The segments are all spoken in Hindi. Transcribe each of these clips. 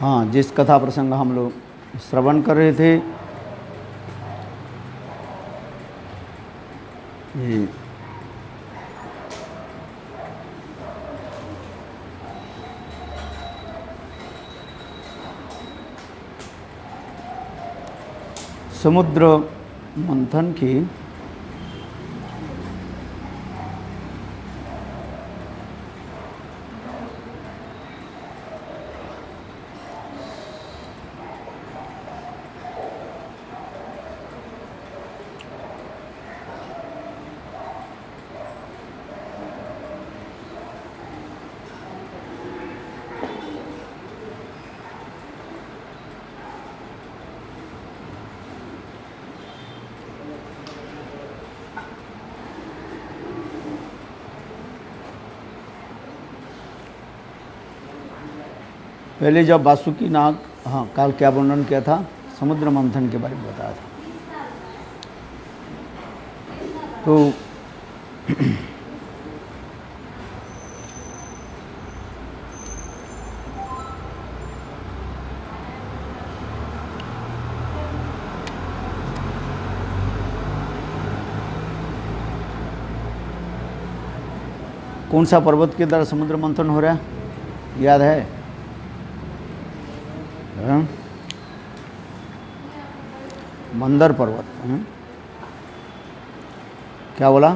हाँ, जिस कथा प्रसंग हम लोग श्रवण कर रहे थे, ये समुद्र मंथन की पहले जब वासुकी नाग, हाँ, काल क्या वर्णन किया था, समुद्र मंथन के बारे में बताया था। तो कौन सा पर्वत के द्वारा समुद्र मंथन हो रहा है, याद है? मंदर पर्वत। क्या बोला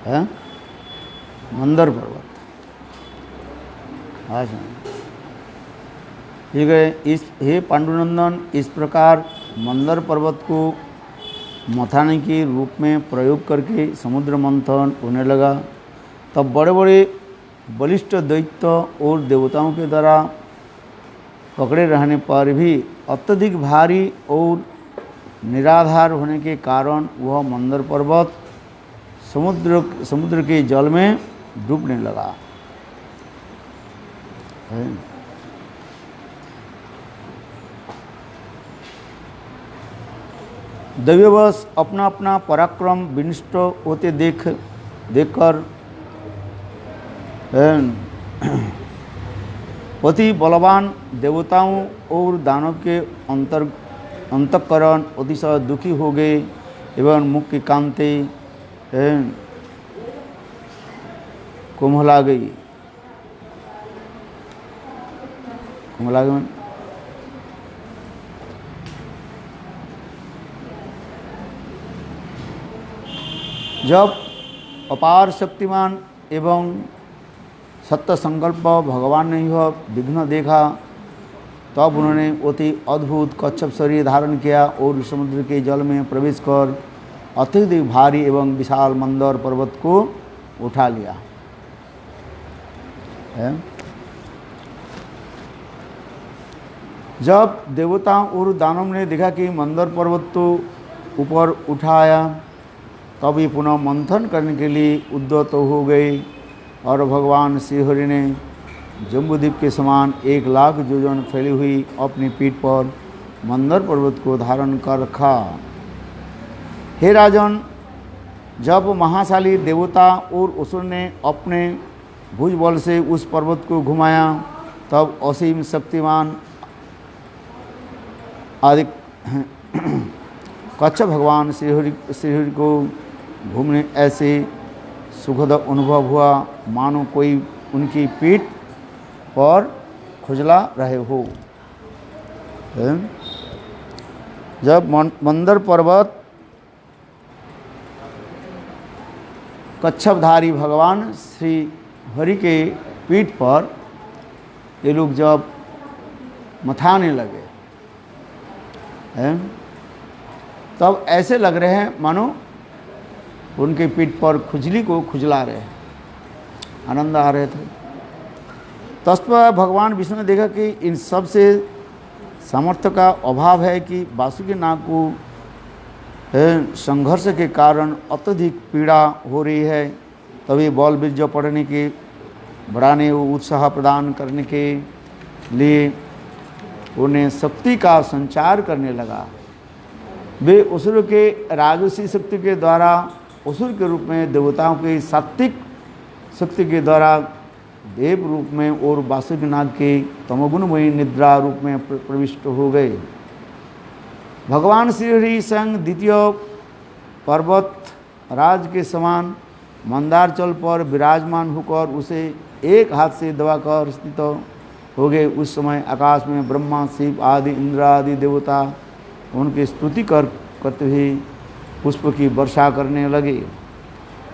है? मंदर पर्वत। अच्छा, ठीक है। इस हे पांडुनंदन, इस प्रकार मंदर पर्वत को मथाने के रूप में प्रयोग करके समुद्र मंथन होने लगा। तब बड़े बड़े बलिष्ठ दैत्य और देवताओं के द्वारा पकड़े रहने पर भी अत्यधिक भारी और निराधार होने के कारण वह मंदर पर्वत समुद्र के जल में डूबने लगा। दैव्यवश अपना अपना पराक्रम विनष्ट होते देखकर अति बलवान देवताओं और दानव के अंतःकरण अतिशय दुखी हो गए एवं मुख की कांति कुम्हला गई। जब अपार शक्तिमान एवं सत्य संकल्प भगवान ने यह विघ्न देखा, तब उन्होंने अति अद्भुत कच्छप शरीर धारण किया और समुद्र के जल में प्रवेश कर अत्यधिक भारी एवं विशाल मंदर पर्वत को उठा लिया। जब देवताओं और दानव ने देखा कि मंदर पर्वत तो ऊपर उठाया, तब ये पुनः मंथन करने के लिए उद्यत हो गए और भगवान श्रीहरि ने जम्बूद्वीप के समान 1,00,000 योजन फैली हुई अपनी पीठ पर मंदर पर्वत को धारण कर रखा। हे राजन, जब महाशाली देवता और असुर ने अपने भुजबल से उस पर्वत को घुमाया, तब असीम शक्तिमान आदि कच्छप भगवान श्रीहरि को घूमने ऐसे सुखद अनुभव हुआ मानो कोई उनकी पीठ पर खुजला रहे हो। जब मंदर पर्वत कच्छपधारी भगवान श्री हरि के पीठ पर ये लोग जब मथाने लगे, तब ऐसे लग रहे हैं मानो उनके पीठ पर खुजली को खुजला रहे हैं, आनंद आ रहे थे। तत्पर भगवान विष्णु ने देखा कि इन सब से सामर्थ्य का अभाव है कि वासुकी नाग को संघर्ष के कारण अत्यधिक पीड़ा हो रही है। तभी बल बीज पढ़ने के बढ़ाने व उत्साह प्रदान करने के लिए उन्हें शक्ति का संचार करने लगा। वे असुर के राजसी शक्ति के द्वारा असुर के रूप में देवताओं की सात्विक शक्ति के द्वारा देव रूप में और वासुकी नाग के तमोगुणमयी निद्रा रूप में प्रविष्ट हो गए। भगवान श्री हरि संग द्वितीय पर्वत राज के समान मंदारचल पर विराजमान होकर उसे एक हाथ से दबाकर स्थित हो गए। उस समय आकाश में ब्रह्मा, शिव आदि इंद्र आदि देवता उनकी स्तुति करते हुए पुष्प की वर्षा करने लगे।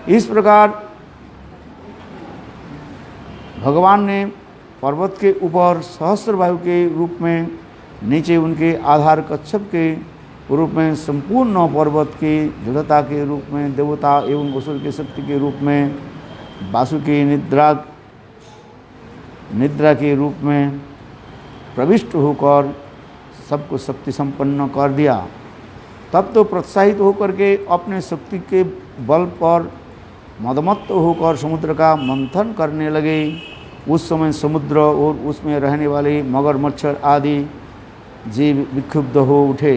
इस प्रकार भगवान ने पर्वत के ऊपर सहस्त्रवायु के रूप में, नीचे उनके आधार कच्छप के रूप में, संपूर्ण पर्वत की दृढ़ता के रूप में, देवता एवं असुर की शक्ति के रूप में, वासुकी निद्रा के रूप में प्रविष्ट होकर सबको शक्ति संपन्न कर दिया। तब तो प्रोत्साहित होकर के अपने शक्ति के बल पर मदमत्त होकर समुद्र का मंथन करने लगे। उस समय समुद्र और उसमें रहने वाले मगर, मच्छर आदि जीव विक्षुब्ध हो उठे।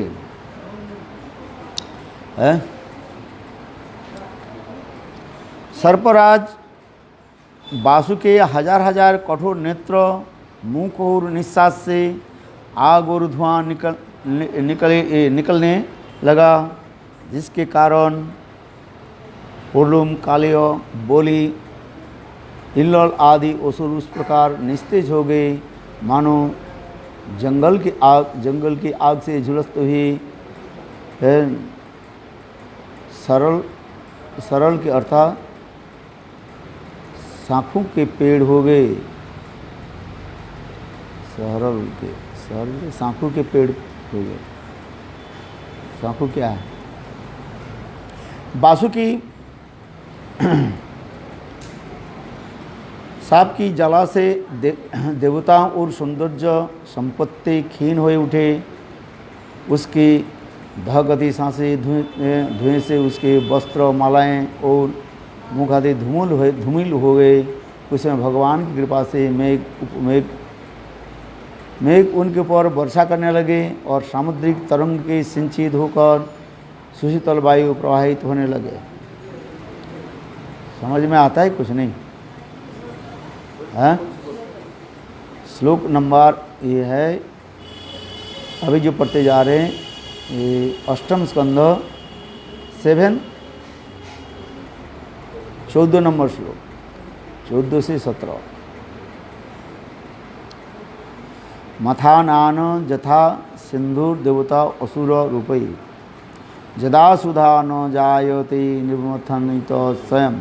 सर्पराज वासुके हजार हजार कठोर नेत्र, मुख और निश्वास से आग और धुआं निकलने लगा, जिसके कारण उर्लुम, कालिय, बोली, इल्लल आदि असुर उस प्रकार निस्तेज हो गए मानो जंगल की आग से झुलसते हुए सरल के अर्थात शाखों के पेड़ हो गए। सरल के शाखों के पेड़ हो गए। शाखों क्या है? वासुकी सांप की ज्वाला से देवताओं और सौंदर्य संपत्ति क्षीण हो उठे। उसकी धगती सांसें धुएं से उसके वस्त्र, मालाएं और मुख आदि धूमिल हो गए। उसमें भगवान की कृपा से मेघ उनके ऊपर वर्षा करने लगे और सामुद्रिक तरंग के सिंचित होकर सुशीतल वायु प्रवाहित होने लगे। समझ में आता है? कुछ नहीं है? श्लोक नंबर ये है, अभी जो पढ़ते जा रहे हैं, ये अष्टम स्कंध 7, 14 नंबर श्लोक, 14 से 17। मथानान जथा सिंधुर देवता असुर रूपई, जदा सुधा न जायते निर्मथनित स्वयं।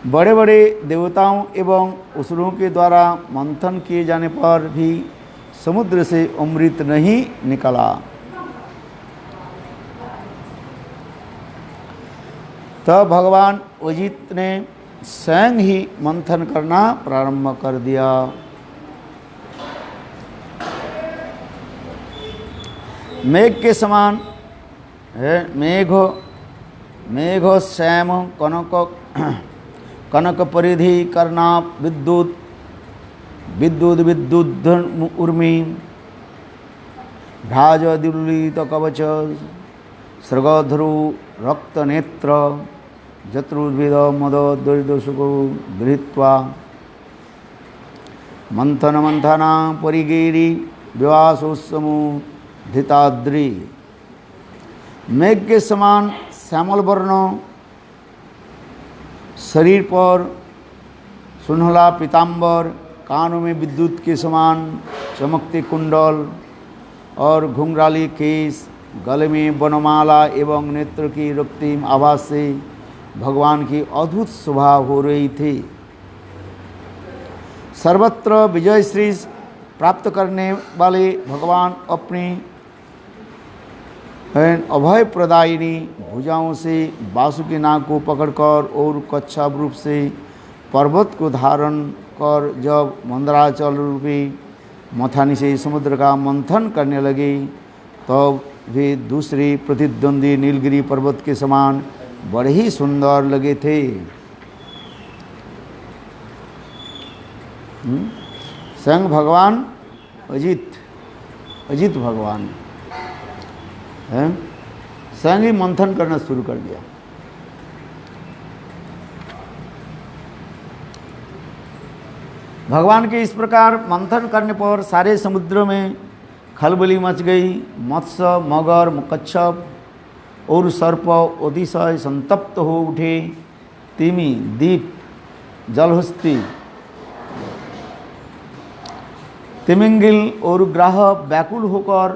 बड़े बड़े देवताओं एवं असुरों के द्वारा मंथन किए जाने पर भी समुद्र से अमृत नहीं निकला। तब भगवान अजित ने स्वयं ही मंथन करना प्रारंभ कर दिया। मेघ के समान है, मेघ श्याम कनक परिधि कर्णा विद्युत उर्मी भ्राज दिल्लित कवच सृगधरु रक्त नेत्र जत्रुद्भिद मद दरिद्रशुको गृहीत्वा मंथन मंथना परिगेरी विवासोत्समो धिताद्रि। मेघ के समान श्यामल वर्ण शरीर पर सुनहला पीताम्बर, कानों में विद्युत के समान चमकते कुंडल और घुंघराली केस, गले में वनमाला एवं नेत्र की रक्तिम आवाज से भगवान की अद्भुत शोभा हो रही थी। सर्वत्र विजय श्री प्राप्त करने वाले भगवान अपनी अभय प्रदायिनी भुजाओं से वासुकी नाग को पकड़कर और कच्छप रूप से पर्वत को धारण कर जब मंदराचल रूपी मथानी से समुद्र का मंथन करने लगे, तब वे दूसरी प्रतिद्वंदी नीलगिरी पर्वत के समान बड़े ही सुंदर लगे थे। स्वयं भगवान अजित भगवान है, स्वयं ही मंथन करना शुरू कर दिया। भगवान के इस प्रकार मंथन करने पर सारे समुद्र में खलबली मच गई। मत्स्य, मगर, कच्छप और सर्प अतिशय संतप्त हो उठे। तिमी, दीप, जलहस्ती, तिमिंगिल और ग्राह व्याकुल होकर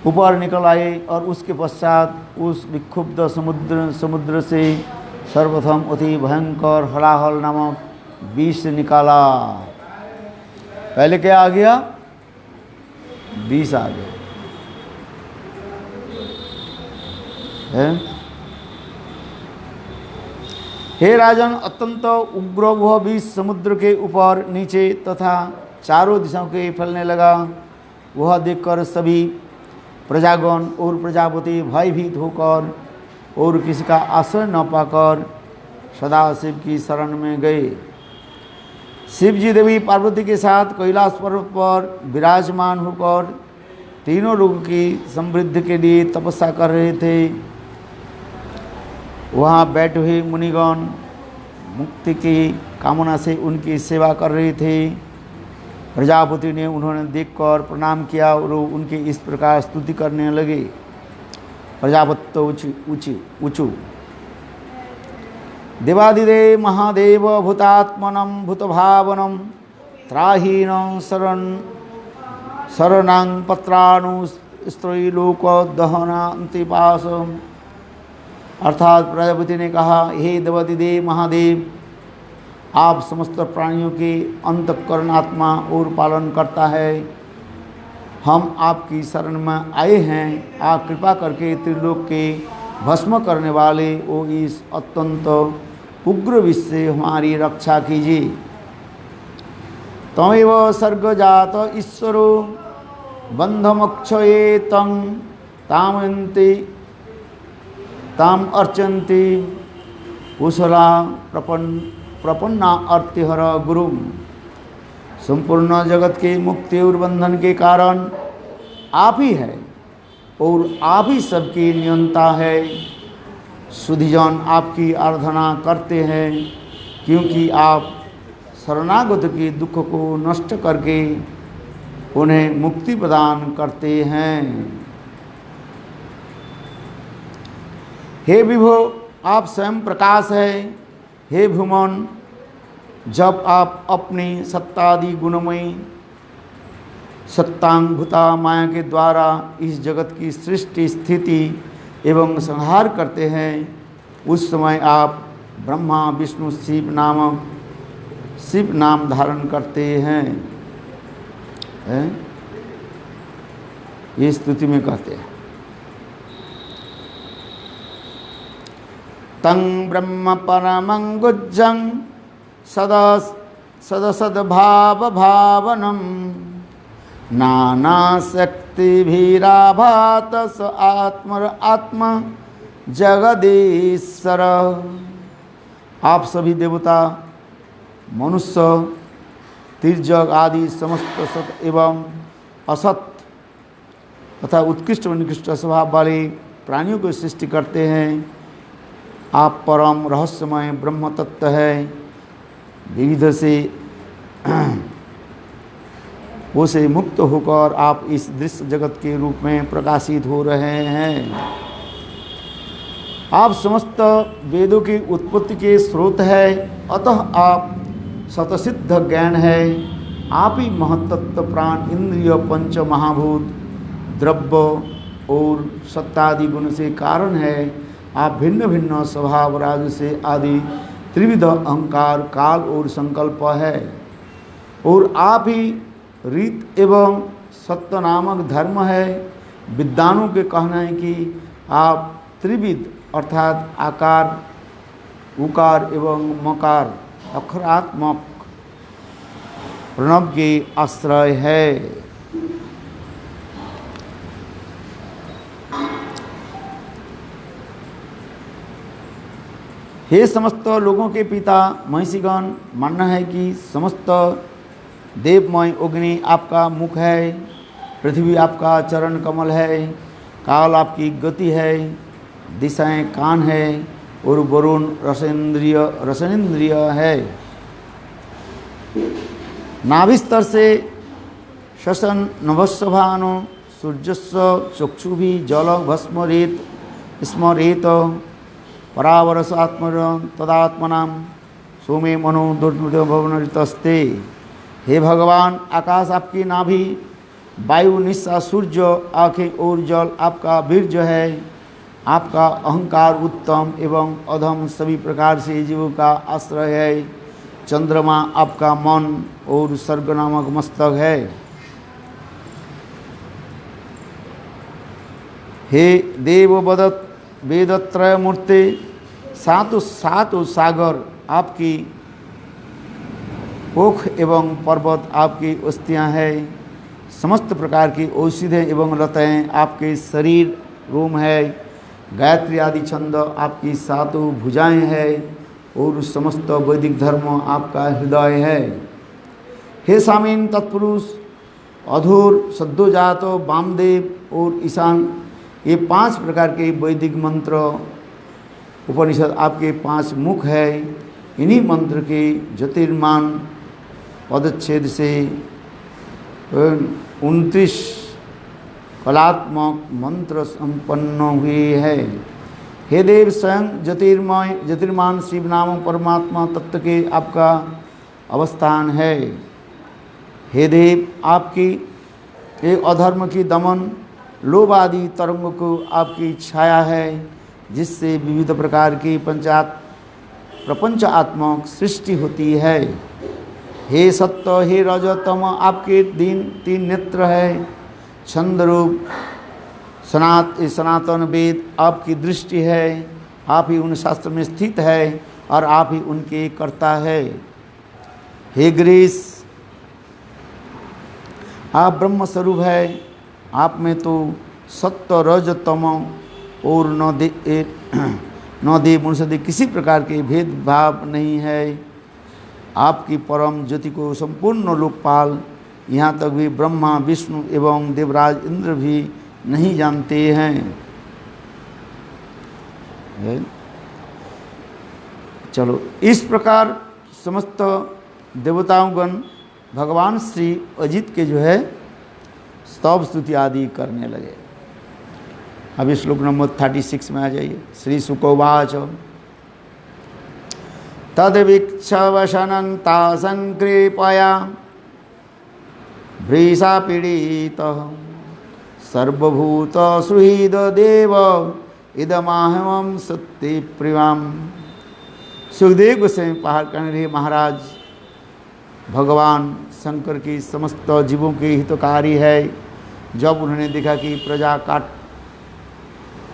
ऊपर निकल आए और उसके पश्चात उस विक्षुब्ध समुद्र से सर्वप्रथम अति भयंकर हलाहल नामक विष निकाला। पहले क्या आ गया? विष आ गया है? हे राजन, अत्यंत उग्र वह विष समुद्र के ऊपर, नीचे तथा चारों दिशाओं के फैलने लगा। वह देखकर सभी प्रजागण और प्रजापति भयभीत होकर और किसी का आश्रय न पाकर सदाशिव की शरण में गए। शिव जी देवी पार्वती के साथ कैलाश पर्वत पर विराजमान होकर तीनों लोगों की समृद्धि के लिए तपस्या कर रहे थे। वहाँ बैठे हुए मुनिगण मुक्ति की कामना से उनकी सेवा कर रहे थे। प्रजापति ने उन्होंने देखकर प्रणाम किया और उनके इस प्रकार स्तुति करने लगे। प्रजापत्य ऊचु देवादिदेव महादेव भूतात्मनम भूतभावनम त्राहीनं शरणां पत्राणु स्त्रीलोक दहनान्तिपासम। अर्थात प्रजापति ने कहा, हे देवादिदेव महादेव, आप समस्त प्राणियों के अंतःकरण आत्मा और पालन करता है। हम आपकी शरण में आए हैं। आप कृपा करके त्रिलोक के भस्म करने वाले ओ इस अत्यंत उग्र विष से हमारी रक्षा कीजिए। तमेव सर्गजात ईश्वरो बंधमक्षये तं ताम अर्चन्ति कुशला प्रपन्ना अर्तिहर गुरु। संपूर्ण जगत के मुक्ति और बंधन के कारण आप ही है और आप ही सबकी नियंता है। सुधीजन आपकी आराधना करते हैं क्योंकि आप शरणागत के दुख को नष्ट करके उन्हें मुक्ति प्रदान करते हैं। हे विभो, आप स्वयं प्रकाश है। हे भूमन, जब आप अपनी सत्तादि गुणमयी सत्तांग भूता माया के द्वारा इस जगत की सृष्टि, स्थिति एवं संहार करते हैं, उस समय आप ब्रह्मा विष्णु शिव नाम धारण करते हैं। ये स्तुति में कहते हैं। तं ब्रह्म परमं गुज्जं सदसद्भावभावनं नानाशक्तिभिराभात स आत्म जगदीश्वर। आप सभी देवता, मनुष्य, तिर्जग आदि समस्त सत एवं असत तथा उत्कृष्ट व निकृष्ट स्वभाव वाले प्राणियों को सृष्टि करते हैं। आप परम रहस्यमय ब्रह्म तत्व है। विविध से वो से मुक्त होकर आप इस दृश्य जगत के रूप में प्रकाशित हो रहे हैं। आप समस्त वेदों की उत्पत्ति के स्रोत है, अतः आप सतसिद्ध ज्ञान है। आप ही महत्तत्व प्राण इंद्रिय पंच महाभूत द्रव्य और सत्तादि गुण से कारण है। आप भिन्न भिन्न स्वभाव राज से आदि त्रिविध अहंकार काल और संकल्प है। और आप ही रीत एवं सत्य नामक धर्म है। विद्वानों के कहना है कि आप त्रिविध अर्थात आकार, उकार एवं मकार अक्षरात्मक प्रणव के आश्रय है। हे समस्त लोगों के पिता महिषीगण, मानना है कि समस्त देवमय अग्नि आपका मुख है, पृथ्वी आपका चरण कमल है, काल आपकी गति है, दिशाएं कान है और वरुण रसनेन्द्रिय है। नाभिस्तर से शशन नभस्भानु सूर्यस्व चक्षुभि जल भस्मरेत स्मरेत परावरस आत्मर तदात्मनाम सोमे मनो दुर्भवनरितस्ते। हे भगवान, आकाश आपकी नाभि, वायु निस्सा सूर्य आँखें और जल आपका वीर्य है। आपका अहंकार उत्तम एवं अधम सभी प्रकार से जीवों का आश्रय है। चंद्रमा आपका मन और सर्ग नामक मस्तक है। हे देव वेदत्रय मूर्ति, सातों सागर आपकी, ओख एवं पर्वत आपकी अस्थियाँ हैं। समस्त प्रकार की औषधें एवं लताएँ आपके शरीर रोम है। गायत्री आदि छंद आपकी सातों भुजाएं हैं और समस्त वैदिक धर्म आपका हृदय है। हे स्वामीन तत्पुरुष, अधूर, सद्योजात, वामदेव और ईशान, ये 5 प्रकार के वैदिक मंत्र उपनिषद आपके 5 मुख है। इन्हीं मंत्र के ज्योतिर्मान पदच्छेद से 29 कलात्मक मंत्र संपन्न हुए है। हे देव, स्वयं ज्योतिर्मान शिव नाम परमात्मा तत्व के आपका अवस्थान है। हे देव, आपकी एक अधर्म की दमन, लोभ आदि तरंगों को आपकी छाया है, जिससे विविध प्रकार की प्रपंचात्मक सृष्टि होती है। हे सत्य, हे रजतम, आपके 3 नेत्र है। छंद रूप सनातन वेद आपकी दृष्टि है। आप ही उन शास्त्र में स्थित है और आप ही उनके कर्ता है। हे ग्रीस, आप ब्रह्म स्वरूप है। आप में तो सत्य रजतम और न देव मनुष्य किसी प्रकार के भेदभाव नहीं है। आपकी परम ज्योति को संपूर्ण लोकपाल, यहाँ तक भी ब्रह्मा विष्णु एवं देवराज इंद्र भी नहीं जानते हैं। चलो, इस प्रकार समस्त देवताओंगण भगवान श्री अजित के जो है स्तव स्तुति आदि करने लगे। अभी श्लोक नंबर 36 में आ जाइए। श्री शुकोवाच तद्वीक्षवशनन्ता संकृपया वृषा पीड़ितः सर्वभूत सुहृद देव इदमाहमं सत्य प्रियम। सुखदेव गोस्वामी पहाड़ करने रहे महाराज, भगवान शंकर की समस्त जीवों के हितकारी है। जब उन्होंने देखा कि प्रजा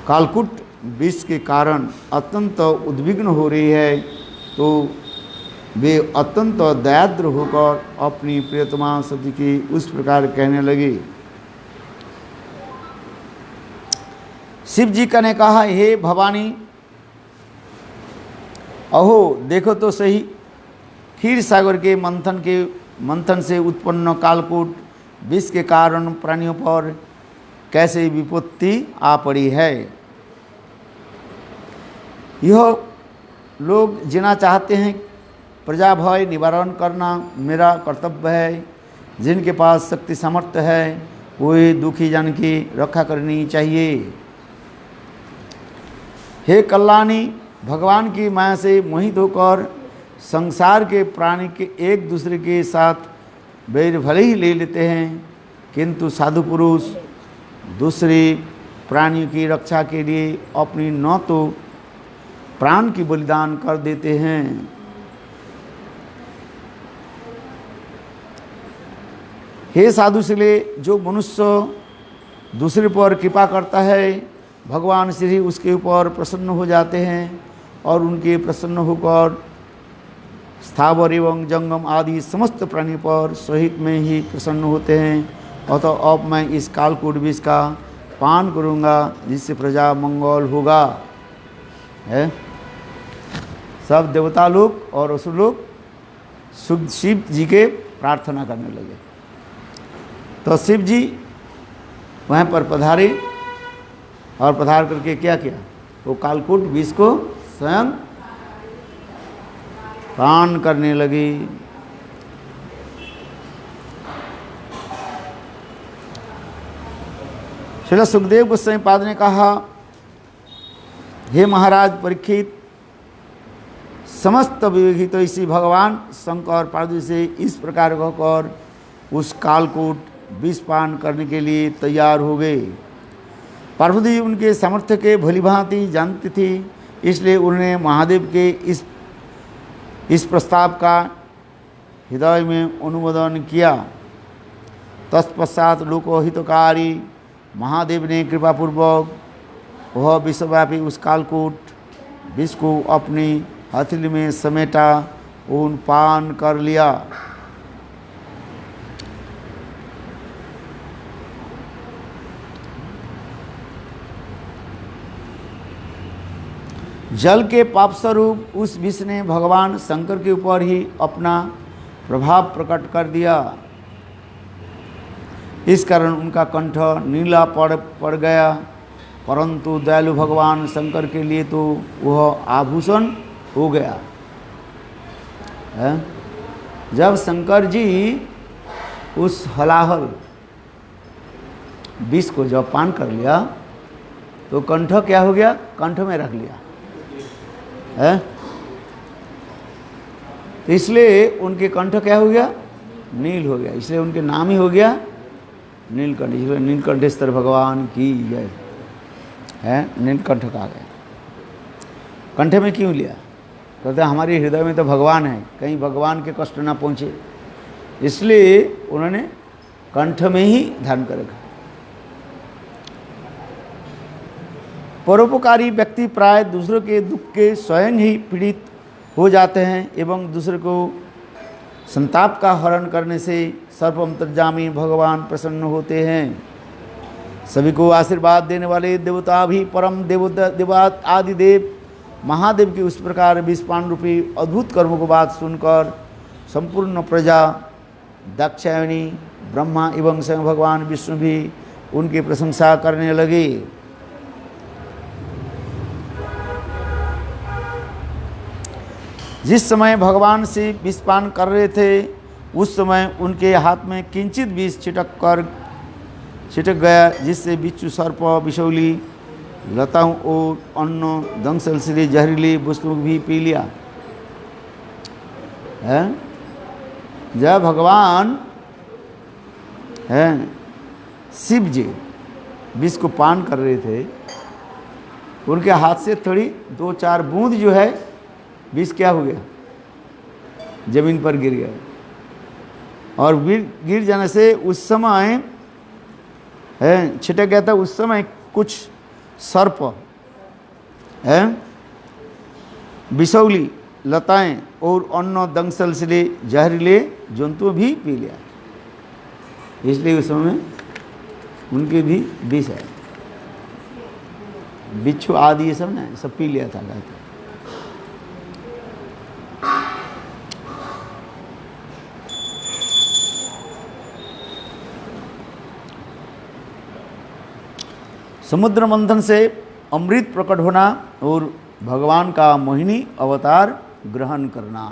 कालकूट विष के कारण अत्यंत उद्विग्न हो रही है, तो वे अत्यंत दयाद्र होकर अपनी प्रियतमा सती की उस प्रकार कहने लगे। शिव जी का ने कहा, हे भवानी, अहो देखो तो सही, क्षीर सागर के मंथन से उत्पन्न कालकूट विष के कारण प्राणियों पर कैसे विपत्ति आ पड़ी है। यह लोग जीना चाहते हैं, प्रजा भय निवारण करना मेरा कर्तव्य है। जिनके पास शक्ति सामर्थ्य है, वे दुखी जन की रक्षा करनी चाहिए। हे कल्याणी, भगवान की माया से मोहित होकर संसार के प्राणी के एक दूसरे के साथ बैर भले ही ले लेते हैं, किंतु साधु पुरुष दूसरे प्राणियों की रक्षा के लिए अपनी न तो प्राण की बलिदान कर देते हैं। हे साधु शिले, जो मनुष्य दूसरे पर कृपा करता है, भगवान श्री उसके ऊपर प्रसन्न हो जाते हैं और उनके प्रसन्न होकर स्थावर एवं जंगम आदि समस्त प्राणी पर सहित में ही प्रसन्न होते हैं। अतः अब मैं इस कालकूट विष का पान करूँगा, जिससे प्रजा मंगल होगा। है सब देवता लोग और असुर लोग शिव जी के प्रार्थना करने लगे। तो शिव जी वहाँ पर पधारे और पधार करके क्या किया, वो कालकूट विष को स्वयं पान करने लगी। श्रील सुखदेव गोस्वामी पाद ने कहा, हे महाराज परीक्षित, समस्त विवेकित इसी भगवान शंकर पार्वती से इस प्रकार कहकर उस कालकूट विष पान करने के लिए तैयार हो गए। पार्वती उनके सामर्थ्य के भलीभांति जानती थी, इसलिए उन्होंने महादेव के इस प्रस्ताव का हृदय में अनुमोदन किया। तत्पश्चात लोकहितकारी महादेव ने कृपापूर्वक वह विश्वव्यापी उस कालकूट विष को अपनी हथेली में समेटा उन पान कर लिया। जल के पाप स्वरूप उस विष ने भगवान शंकर के ऊपर ही अपना प्रभाव प्रकट कर दिया। इस कारण उनका कंठ नीला पड़ गया, परंतु दयालु भगवान शंकर के लिए तो वह आभूषण हो गया है। जब शंकर जी उस हलाहल विष को जब पान कर लिया तो कंठ क्या हो गया? कंठ में रख लिया है। तो इसलिए उनके कंठ क्या हो गया? नील हो गया। इसलिए उनके नाम ही हो गया नीलकंठ। इसलिए नीलकंठेश्वर भगवान की जय है। नीलकंठ कहा गया। कंठ में क्यों लिया? कहते हमारे हृदय में तो भगवान है, कहीं भगवान के कष्ट ना पहुँचे, इसलिए उन्होंने कंठ में ही धारण कर रखा। परोपकारी व्यक्ति प्राय दूसरों के दुख के स्वयं ही पीड़ित हो जाते हैं एवं दूसरे को संताप का हरण करने से सर्वअंतर्यामी भगवान प्रसन्न होते हैं। सभी को आशीर्वाद देने वाले देवता भी परम देवा आदि देव महादेव की उस प्रकार विषपान रूपी अद्भुत कर्मों को बात सुनकर संपूर्ण प्रजा, दाक्षायणी, ब्रह्मा एवं स्वयं भगवान विष्णु भी उनकी प्रशंसा करने लगे। जिस समय भगवान से विषपान कर रहे थे उस समय उनके हाथ में किंचित विष छिटक गया, जिससे बिच्छू, सर्प, बिशौली, लताओं और अन्न, दंशल, जहरीली वस्तु भी पी लिया है। जब भगवान है शिव जी विष को पान कर रहे थे, उनके हाथ से थोड़ी 2-4 बूंद जो है विष क्या हो गया? जमीन पर गिर गया। और गिर जाने से उस समय है छिटक गया था। उस समय कुछ सर्प है, बिशौली, लताएं और अन्न, दंशल से जहरीले जंतु भी पी लिया। इसलिए उस समय उनके भी विष है, बिच्छू आदि ये सब ना सब पी लिया था। कहते समुद्र मंथन से अमृत प्रकट होना और भगवान का मोहिनी अवतार ग्रहण करना।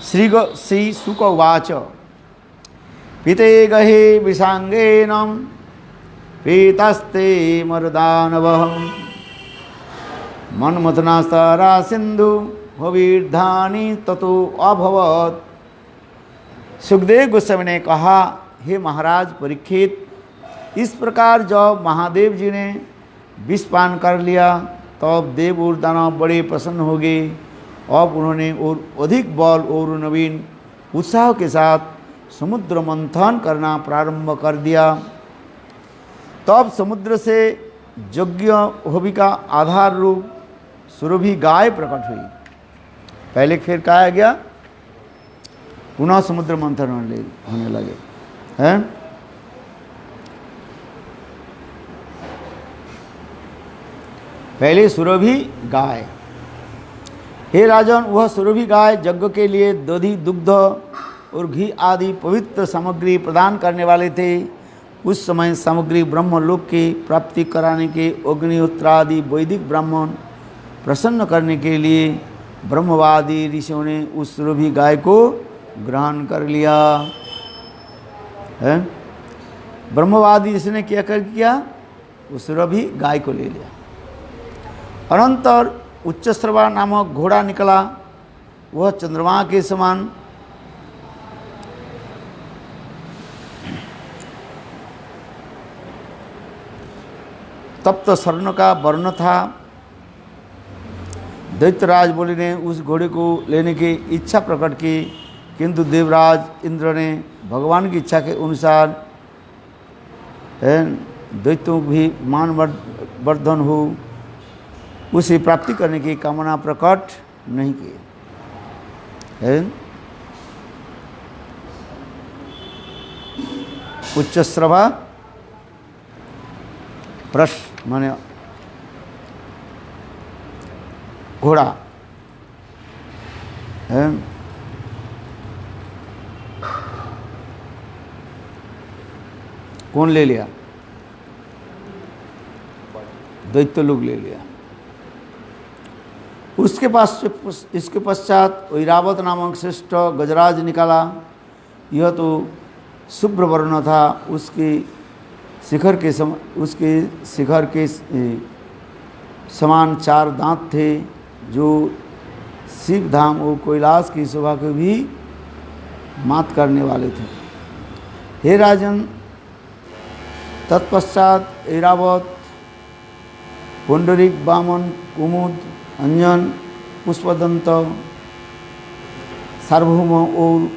श्री शुक उवाच पीते गहे विषांगेन पीतस्ते मरुदानवः मन्मथनास्तरा सिंधु भवीर्धानि ततो अभवत्। सुखदेव गोस्वामी ने कहा, हे महाराज परीक्षित, इस प्रकार जब महादेव जी ने विष पान कर लिया तब देव और दानव बड़े प्रसन्न हो गए। अब उन्होंने और अधिक बल और नवीन उत्साह के साथ समुद्र मंथन करना प्रारंभ कर दिया। तब समुद्र से यज्ञ होविका आधार रूप सुरभि गाय प्रकट हुई। पहले फिर कहा गया, पुनः समुद्र मंथन होने लगे हैं। पहले सुरभि गाय। हे राजन, वह सुरभि गाय यज्ञ के लिए दधि, दुग्ध और घी आदि पवित्र सामग्री प्रदान करने वाले थे। उस समय सामग्री ब्रह्मलोक की प्राप्ति कराने के अग्निहोत्र आदि वैदिक ब्राह्मण प्रसन्न करने के लिए ब्रह्मवादी ऋषियों ने उस सुरभि गाय को ग्रहण कर लिया है। ब्रह्मवादी इसने क्या कर किया, उस भी गाय को ले लिया। अनंतर उच्चश्रवा नामक घोड़ा निकला, वह चंद्रमा के समान तप्त स्वर्ण का वर्ण था। दैत्यराज बोले ने उस घोड़े को लेने की इच्छा प्रकट की, किंतु देवराज इंद्र ने भगवान की इच्छा के अनुसार दैत्यों भी मान वर्धन हो उसे प्राप्ति करने की कामना प्रकट नहीं की। उच्चश्रवा प्रश्न माने घोड़ा है, कौन ले लिया, दैत्य लोग ले लिया। उसके पास इसके पश्चात ऐरावत नामक श्रेष्ठ गजराज निकाला। यह तो शुभ्र वर्ण था, उसके शिखर के समान 4 दांत थे, जो शिव धाम और कैलाश की शोभा को भी मात करने वाले थे। हे राजन, तत्पश्चात ऐरावत पुंडरीक, वामन, कुमुद, अंजन, पुष्पदंत, सार्वभौम और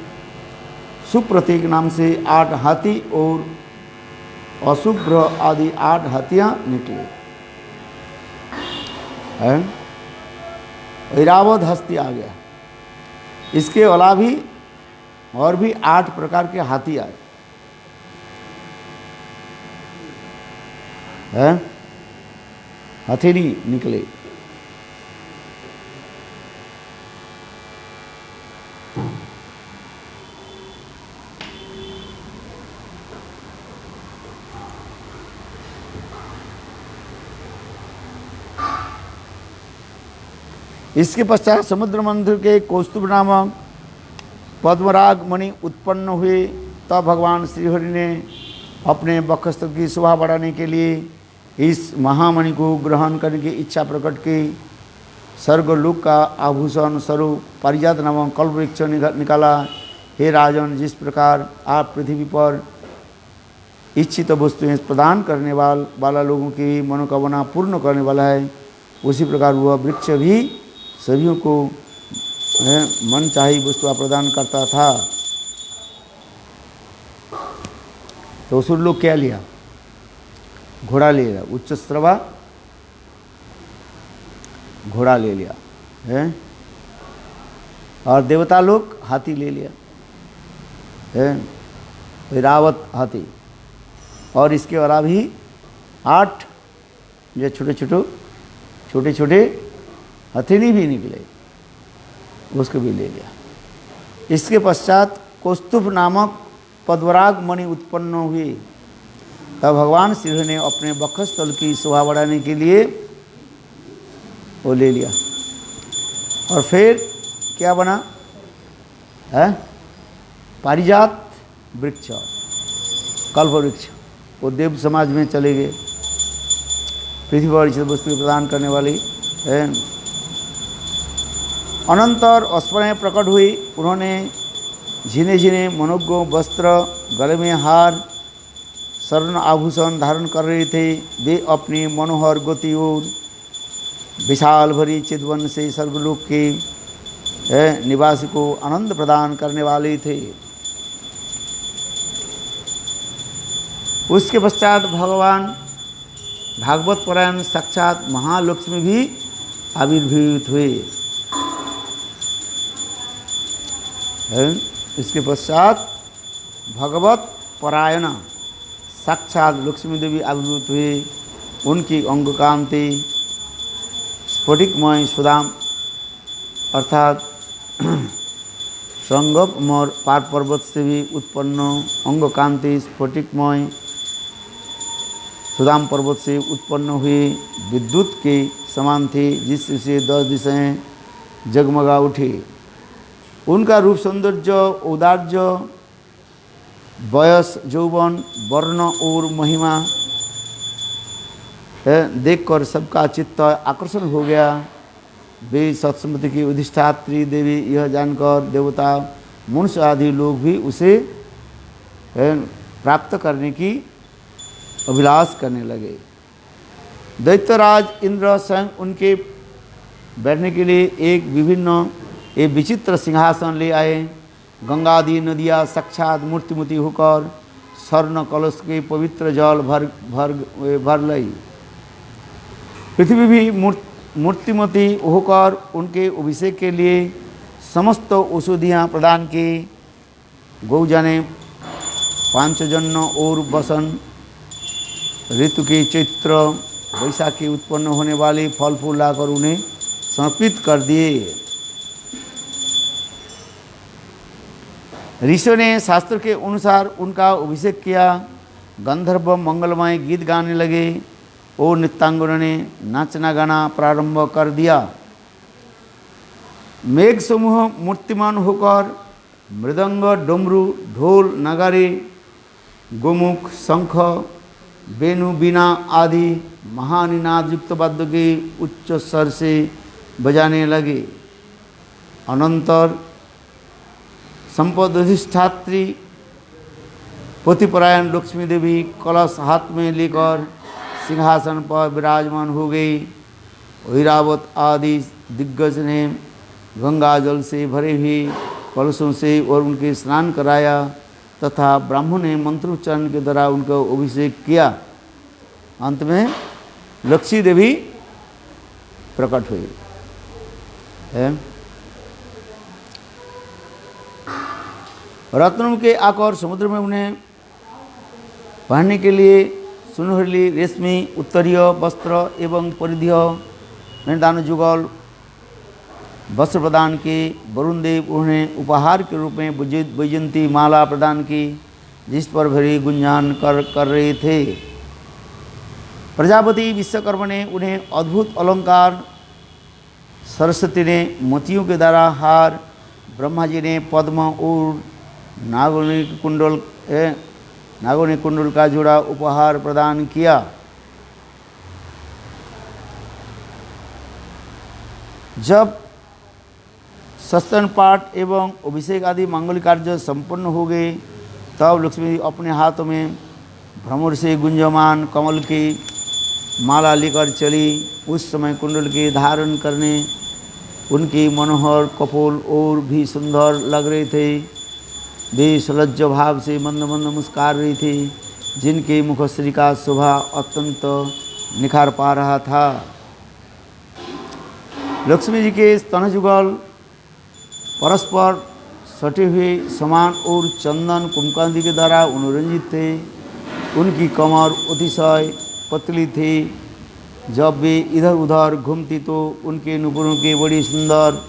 सुप्रतीक नाम से 8 हाथी और अशुभ्र आदि 8 हाथियां निकले। ऐरावत हस्ती आ गया। इसके अलावा भी और भी 8 प्रकार के हाथी आए। हथेली निकले। इसके पश्चात समुद्र मंथन के कौस्तुभ नामक पद्मराग मणि उत्पन्न हुए। तब भगवान श्रीहरि ने अपने वक्षस्थल की शोभा बढ़ाने के लिए इस महामणि को ग्रहण करने की इच्छा प्रकट की। स्वर्गलोक का आभूषण स्वरूप पारिजात नामक कल्पवृक्ष निकाला। हे राजन, जिस प्रकार आप पृथ्वी पर इच्छित वस्तुएं प्रदान करने वाला लोगों की मनोकामना पूर्ण करने वाला है, उसी प्रकार वह वृक्ष भी सभी को मन चाही वस्तु प्रदान करता था। तो असुर लोग क्या लिया, घोड़ा ले लिया। उच्चश्रवा घोड़ा ले लिया है, और देवता लोग हाथी ले लिया है, ऐरावत हाथी। और इसके अलावा भी 8 जो छोटे छोटे हथेली भी निकले, उसको भी ले लिया। इसके पश्चात कौस्तुभ नामक पद्मराग मणि उत्पन्न हुई। तब भगवान श्री ने अपने वक्षस्थल की शोभा बढ़ाने के लिए वो ले लिया। और फिर क्या बना है, पारिजात वृक्ष, कल्प वृक्ष। वो देव समाज में चले गए, पृथ्वी पर इस वस्तु प्रदान करने वाली है। अनंतर अस्पृहें प्रकट हुई। उन्होंने झिने झिने मनोज्ञ वस्त्र, गले में हार, स्वर्ण आभूषण धारण कर रहे थे। वे अपनी मनोहर गति और विशाल भरी चितवन से स्वर्गलोक के निवासी को आनंद प्रदान करने वाले थे। उसके पश्चात भगवान भागवत परायण साक्षात महालक्ष्मी भी आविर्भूत हुए। इसके पश्चात भगवत परायण साक्षात लक्ष्मी देवी आविर्भूत हुए। उनकी अंग कांति स्फटिकमय सुदाम अर्थात संगम और पार पर्वत से भी उत्पन्न अंग कांति स्फटिकमय सुदाम पर्वत से उत्पन्न हुए विद्युत के समान थे, जिससे 10 दिशाएं जगमगा उठी। उनका रूप सौंदर्य, औदार्य वयस, यौवन, वर्ण और महिमा देखकर सबका चित्त आकर्षण हो गया। वे सत्समति की अधिष्ठात्री देवी यह जानकर देवता, मनुष्य आदि लोग भी उसे प्राप्त करने की अभिलाष करने लगे। दैत्यराज इंद्र स्वयं उनके बैठने के लिए एक विचित्र सिंहासन ले आए। गंगादि नदियाँ साक्षात मूर्तिमती होकर स्वर्ण कलश के पवित्र जल भर लाई। पृथ्वी भी मूर्तिमती होकर उनके अभिषेक के लिए समस्त औषधियाँ प्रदान की। गौजा ने पांचजन्य और वसंत ऋतु के चैत्र वैशाखी उत्पन्न होने वाले फल फूल लाकर उन्हें समर्पित कर दिए। ऋषियों ने शास्त्र के अनुसार उनका अभिषेक किया। गंधर्व मंगलमय गीत गाने लगे और नृत्यांगनों ने नाचना गाना प्रारंभ कर दिया। मेघ समूह मूर्तिमान होकर मृदंग, डमरू, ढोल, नगारे, गोमुख, शंख, वेणु, बीना आदि महानिनाद युक्त वाद्य के उच्च स्वर से बजाने लगे। अनंतर संपद अधिष्ठात्री पतिपरायण लक्ष्मी देवी कलश हाथ में लेकर सिंहासन पर विराजमान हो गई। ऐरावत आदि दिग्गज ने गंगा जल से भरे हुए कलशों से और उनके स्नान कराया तथा ब्राह्मण ने मंत्रोच्चारण के द्वारा उनका अभिषेक किया। अंत में लक्ष्मी देवी प्रकट हुई है। रत्नों के आकर समुद्र में उन्हें पहनने के लिए सुनहली रेशमी उत्तरीय वस्त्र एवं परिधीय निर्दान जुगल वस्त्र प्रदान की। वरुण देव उन्हें उपहार के रूप में वैजयंती माला प्रदान की, जिस पर भरी गुंजान कर रहे थे। प्रजापति विश्वकर्मा ने उन्हें अद्भुत अलंकार, सरस्वती ने मोतियों के द्वारा हार, ब्रह्मा जी ने पद्म और नागोनी कुंडल का जोड़ा उपहार प्रदान किया। जब सस्तन पाठ एवं अभिषेक आदि मांगलिक कार्य संपन्न हो गए तब लक्ष्मी अपने हाथों में भ्रमर से गुंजमान कमल की माला लेकर चली। उस समय कुंडल के धारण करने उनकी मनोहर कपोल और भी सुंदर लग रहे थे। वे सलज्ज भाव से मंद मंद मुस्कुरा रही थी, जिनके मुखश्री का शोभा अत्यंत निखार पा रहा था। लक्ष्मी जी के स्तनजुगल परस्पर सटे हुए समान और चंदन कुमकांति के द्वारा अनुरंजित थे। उनकी कमर अतिशय पतली थी। जब वे इधर उधर घूमती तो उनके नुपुरों के बड़ी सुंदर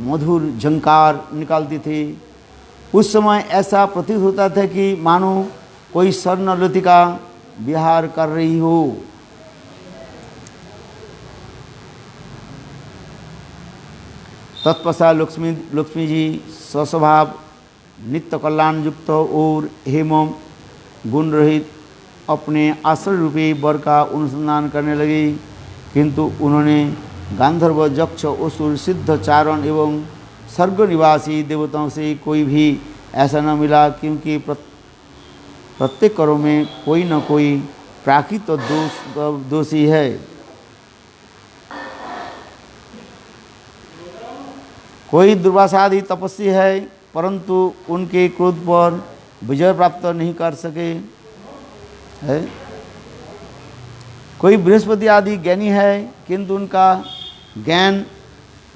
मधुर झंकार निकालती थी। उस समय ऐसा प्रतीत होता था कि मानो कोई स्वर्णलतिका विहार कर रही हो। तत्पश्चात लक्ष्मी जी स्वस्वभाव नित्य कल्याण युक्त और हेम गुण रहित अपने आश्रय रूपी वर का अनुसंधान करने लगी, किंतु उन्होंने गांधर्व, यक्ष, असुर, सिद्ध, चारण एवं स्वर्ग निवासी देवताओं से कोई भी ऐसा न मिला, क्योंकि प्रत्येक करों में कोई न कोई प्राकृत दोषी है। कोई दुर्वासादि तपस्वी है, परंतु उनके क्रोध पर विजय प्राप्त नहीं कर सके है। कोई बृहस्पति आदि ज्ञानी है, किंतु उनका ज्ञान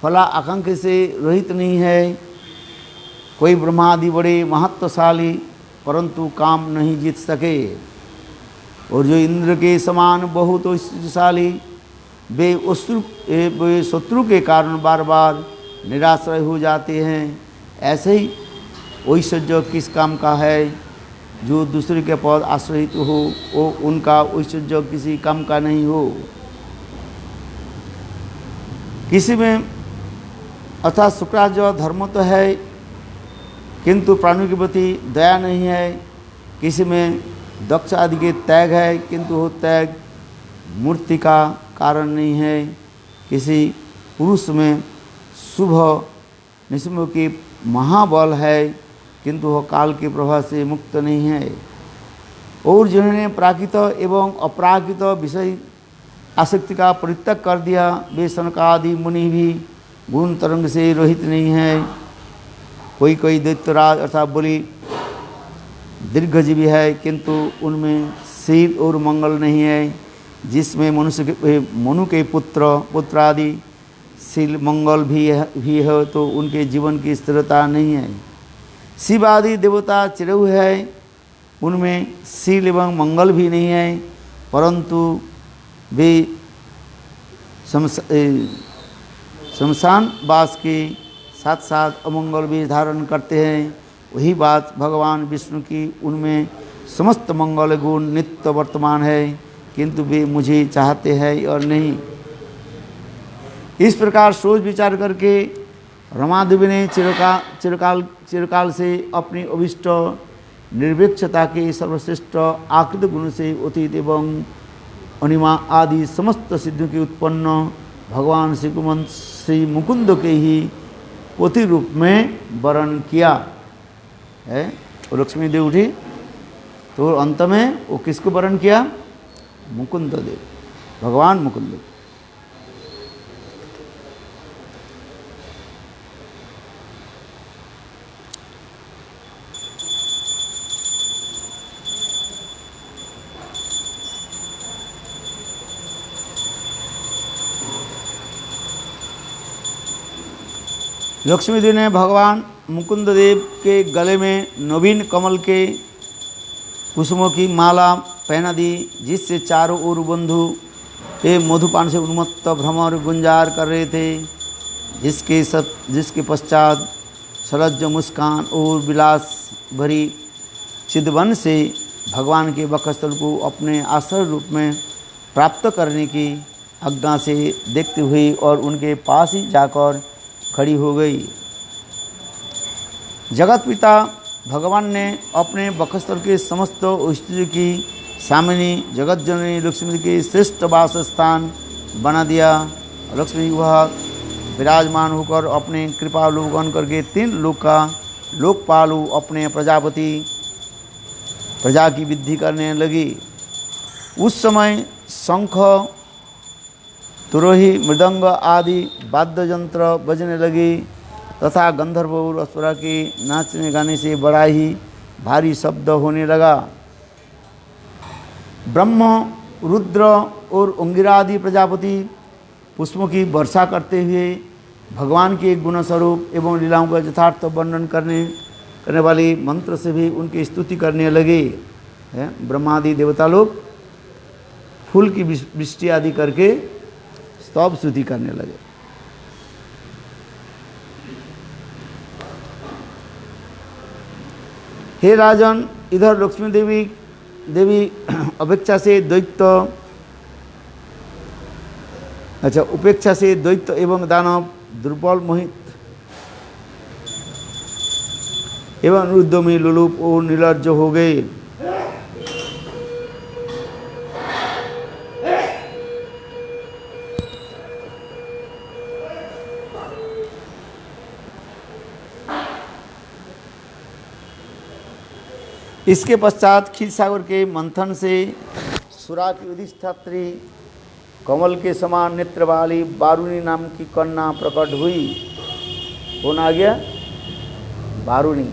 फला आकांक्षा से रहित नहीं है। कोई ब्रह्मा आदि बड़े महत्वशाली, परंतु काम नहीं जीत सके। और जो इंद्र के समान बहुत शक्तिशाली, वे शत्रु के कारण बार बार निराश्रय हो जाते हैं। ऐसे ही ऐश्वर्य किस काम का है? जो दूसरे के पद आश्रित हो, वो उनका ऐश्वर्य किसी काम का नहीं हो। किसी में अर्थात शुक्राचार्य धर्म तो है, किंतु प्राणियों के प्रति दया नहीं है। किसी में दक्ष आदि के त्याग है, किंतु वो त्याग मूर्ति का कारण नहीं है। किसी पुरुष में शुभ निष्म की महाबल है, किंतु वह काल के प्रभाव से मुक्त नहीं है। और जिन्होंने प्राकृत एवं अपराकृत विषय आसक्ति का परित्याग कर दिया, वे सनकादि मुनि भी गुण तरंग से रहित नहीं है। कोई कोई दैत्यराज अर्थात बलि दीर्घजीवी है, किंतु उनमें शील और मंगल नहीं है। जिसमें मनु के पुत्र आदि शील मंगल भी है, तो उनके जीवन की स्थिरता नहीं है। शिव आदि देवता चिरऊ है, उनमें शील एवं मंगल भी नहीं है, परंतु वे शमशान वास के साथ साथ अमंगल भी धारण करते हैं। वही बात भगवान विष्णु की, उनमें समस्त मंगल गुण नित्य वर्तमान है, किंतु वे मुझे चाहते हैं और नहीं। इस प्रकार सोच विचार करके रमादेवी ने चिरकाल से अपनी अभिष्ट निर्विक्षता के सर्वश्रेष्ठ आकृत गुण से अतीत एवं अनिमा आदि समस्त सिद्धियों के उत्पन्न भगवान श्री मुकुंद के ही पोती रूप में वर्ण किया है। लक्ष्मी देव उठी तो अंत में वो किसको वर्ण किया? मुकुंद देव, भगवान मुकुंद। लक्ष्मी देवी ने भगवान मुकुंद देव के गले में नवीन कमल के कुसुमों की माला पहना दी, जिससे चारों ओर बंधु ये मधुपान से उन्मत्त भ्रमर गुंजार कर रहे थे। जिसके पश्चात सरज मुस्कान और विलास भरी चिदवन से भगवान के वक्षस्थल को अपने आश्रय रूप में प्राप्त करने की आज्ञा से देखते हुए और उनके पास ही जाकर खड़ी हो गई। जगत पिता भगवान ने अपने वक्षस्थल के समस्त औषधि की सामिनी जगत जननी लक्ष्मी के श्रेष्ठ वास स्थान बना दिया। लक्ष्मी वह विराजमान होकर अपने कृपा लोकन करके 3 लोक का लोकपालु अपने प्रजा की वृद्धि करने लगी। उस समय शंख तुरोही मृदंग आदि वाद्य यंत्र बजने लगी तथा गंधर्व और अप्सरा के नाचने गाने से बड़ा ही भारी शब्द होने लगा। ब्रह्म रुद्र और अंगिरा आदि प्रजापति पुष्पों की वर्षा करते हुए भगवान के गुण स्वरूप एवं लीलाओं का यथार्थ वर्णन करने वाले मंत्र से भी उनकी स्तुति करने लगे। ब्रह्मादि देवता लोग फूल की वृष्टि आदि करके स्तव स्तुति करने लगे। हे राजन, इधर लक्ष्मी देवी उपेक्षा से दैत्य एवं दानव दुर्बल मोहित एवं उद्यमी लुलुप और निर्लज्ज हो गए। इसके पश्चात क्षीरसागर के मंथन से सुरा की अधिष्ठात्री कमल के समान नेत्र वाली बारूणी नाम की कन्या प्रकट हुई। कौन आ गया? बारूणी।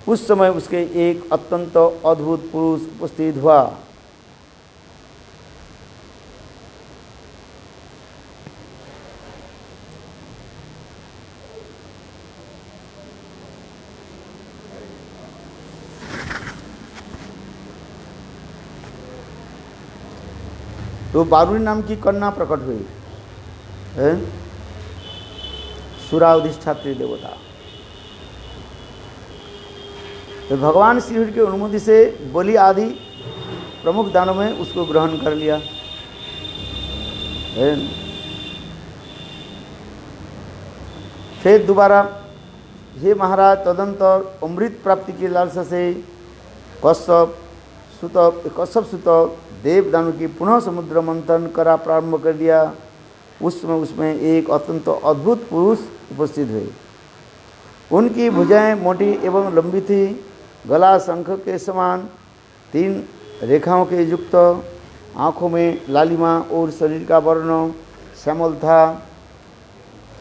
उस समय उसके एक अत्यंत अद्भुत पुरुष उपस्थित हुआ। तो बारूणी नाम की कन्या प्रकट हुई है, सुराधिष्ठात्री देवता। तो भगवान श्री हरि की अनुमति से बलि आदि प्रमुख दानों में उसको ग्रहण कर लिया है। फिर दोबारा, हे महाराज, तदंतर अमृत प्राप्ति की लालसा से कश्यप सुत देवदानव की पुनः समुद्र मंथन करा प्रारंभ कर दिया। उस समय उसमें एक अत्यंत अद्भुत पुरुष उपस्थित हुए। उनकी भुजाएं मोटी एवं लंबी थी, गला शंख के समान 3 रेखाओं के युक्त, आँखों में लालिमा और शरीर का वर्ण श्यामल था।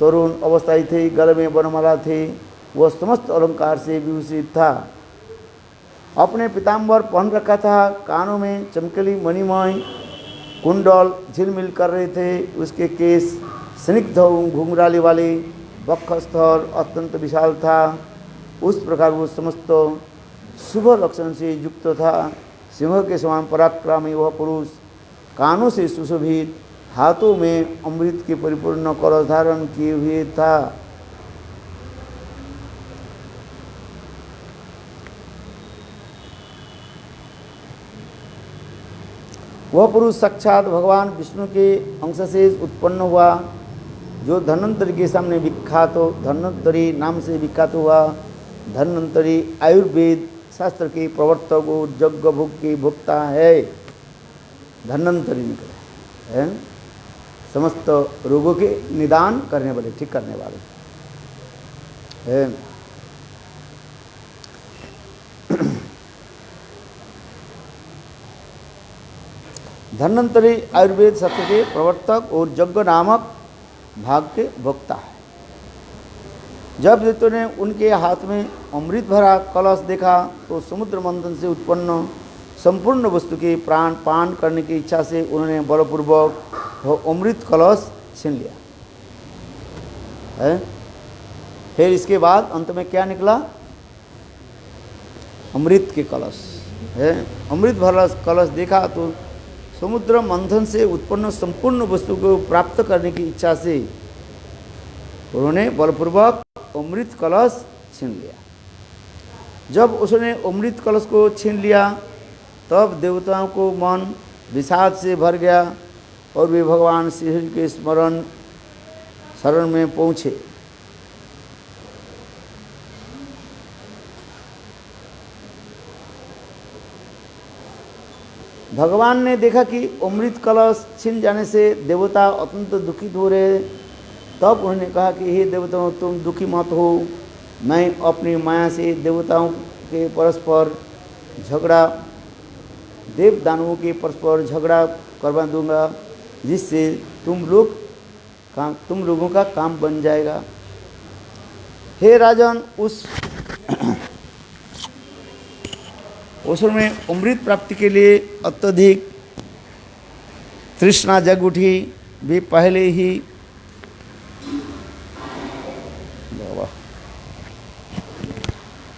तरुण अवस्थाई थी, गले में वनमाला थी, वह समस्त अलंकार से विभूषित था। अपने पीताम्बर पहन रखा था, कानों में चमकीली मणिमय कुंडल झिलमिल कर रहे थे। उसके केस स्निग्ध घुंघराले वाले, वक्षस्थल अत्यंत विशाल था। उस प्रकार वो समस्त शुभ लक्षण से युक्त था। सिंह के समान पराक्रमी वह पुरुष कानों से सुशोभित, हाथों में अमृत के परिपूर्ण कलश धारण किए हुए था। वह पुरुष साक्षात भगवान विष्णु के अंश से उत्पन्न हुआ, जो धन्वंतरि के सामने विख्यात हो, धन्वंतरि नाम से विख्यात हुआ। धन्वंतरि आयुर्वेद शास्त्र के प्रवर्तक और यज्ञ भोग के भोक्ता है। धन्वंतरि निकले है, समस्त रोगों के निदान करने वाले, ठीक करने वाले है। धन्वंतरि आयुर्वेद शास्त्र के प्रवर्तक और यज्ञ नामक भाग के भोक्ता है। जब दैत्यों ने उनके हाथ में अमृत भरा कलश देखा तो समुद्र मंथन से उत्पन्न संपूर्ण वस्तु के प्राण पान करने की इच्छा से उन्होंने बलपूर्वक वह अमृत कलश छीन लिया है। फिर इसके बाद अंत में क्या निकला? अमृत के कलश है। अमृत भरा कलश देखा तो समुद्र मंथन से उत्पन्न संपूर्ण वस्तु को प्राप्त करने की इच्छा से उन्होंने बलपूर्वक अमृत कलश छीन लिया। जब उसने अमृत कलश को छीन लिया तब देवताओं को मन विषाद से भर गया और वे भगवान श्री हरि के शरण में पहुँचे। भगवान ने देखा कि अमृत कलश छिन जाने से देवता अत्यंत दुखित हो रहे। तब उन्होंने कहा कि हे देवताओं, तुम दुखी मत हो, मैं अपनी माया से देवताओं के परस्पर झगड़ा, देव दानवों के परस्पर झगड़ा करवा दूंगा, जिससे तुम लोगों का काम बन जाएगा। हे राजन, उस में अमृत प्राप्ति के लिए अत्यधिक तृष्णा जग उठी। वे पहले ही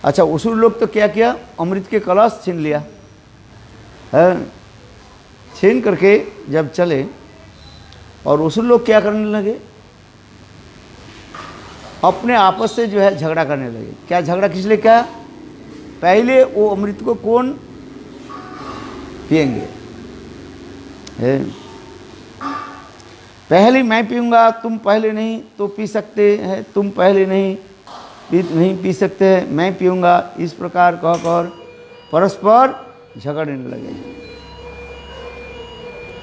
अच्छा, असुर लोग तो क्या किया? अमृत के कलश छीन लिया है। छीन करके जब चले और असुर लोग क्या करने लगे? अपने आपस से जो है झगड़ा करने लगे। क्या झगड़ा किस लिए? क्या पहले वो अमृत को कौन पिएंगे? पहले मैं पीऊँगा, तुम पहले नहीं तो पी सकते हैं, तुम पहले नहीं पी सकते हैं, मैं पीऊँगा। इस प्रकार कहकर परस्पर झगड़ने लगे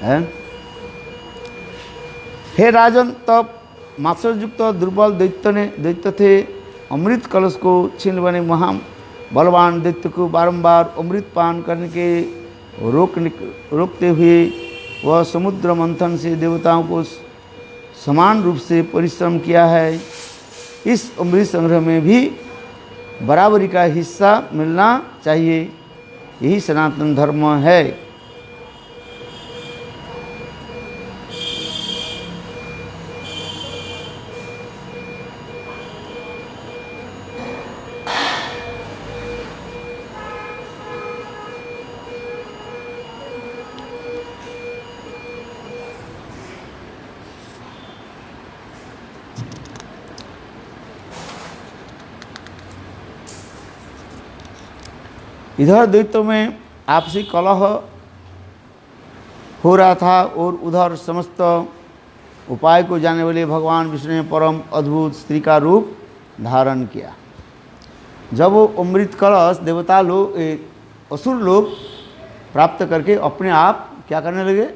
हैं। हे राजन, तब मात्सर्युक्त दुर्बल दैत्य थे अमृत कलश को छीन बने महा बलवान दैत्य को बारंबार अमृत पान करने के रोकते हुए वह समुद्र मंथन से देवताओं को समान रूप से परिश्रम किया है। इस अमृत संग्रह में भी बराबरी का हिस्सा मिलना चाहिए, यही सनातन धर्म है। इधर दैत्यों में आपसी कलह हो रहा था और उधर समस्त उपाय को जानने वाले भगवान विष्णु ने परम अद्भुत स्त्री का रूप धारण किया। जब वो अमृत कलश देवता लोग असुर लोग प्राप्त करके अपने आप क्या करने लगे,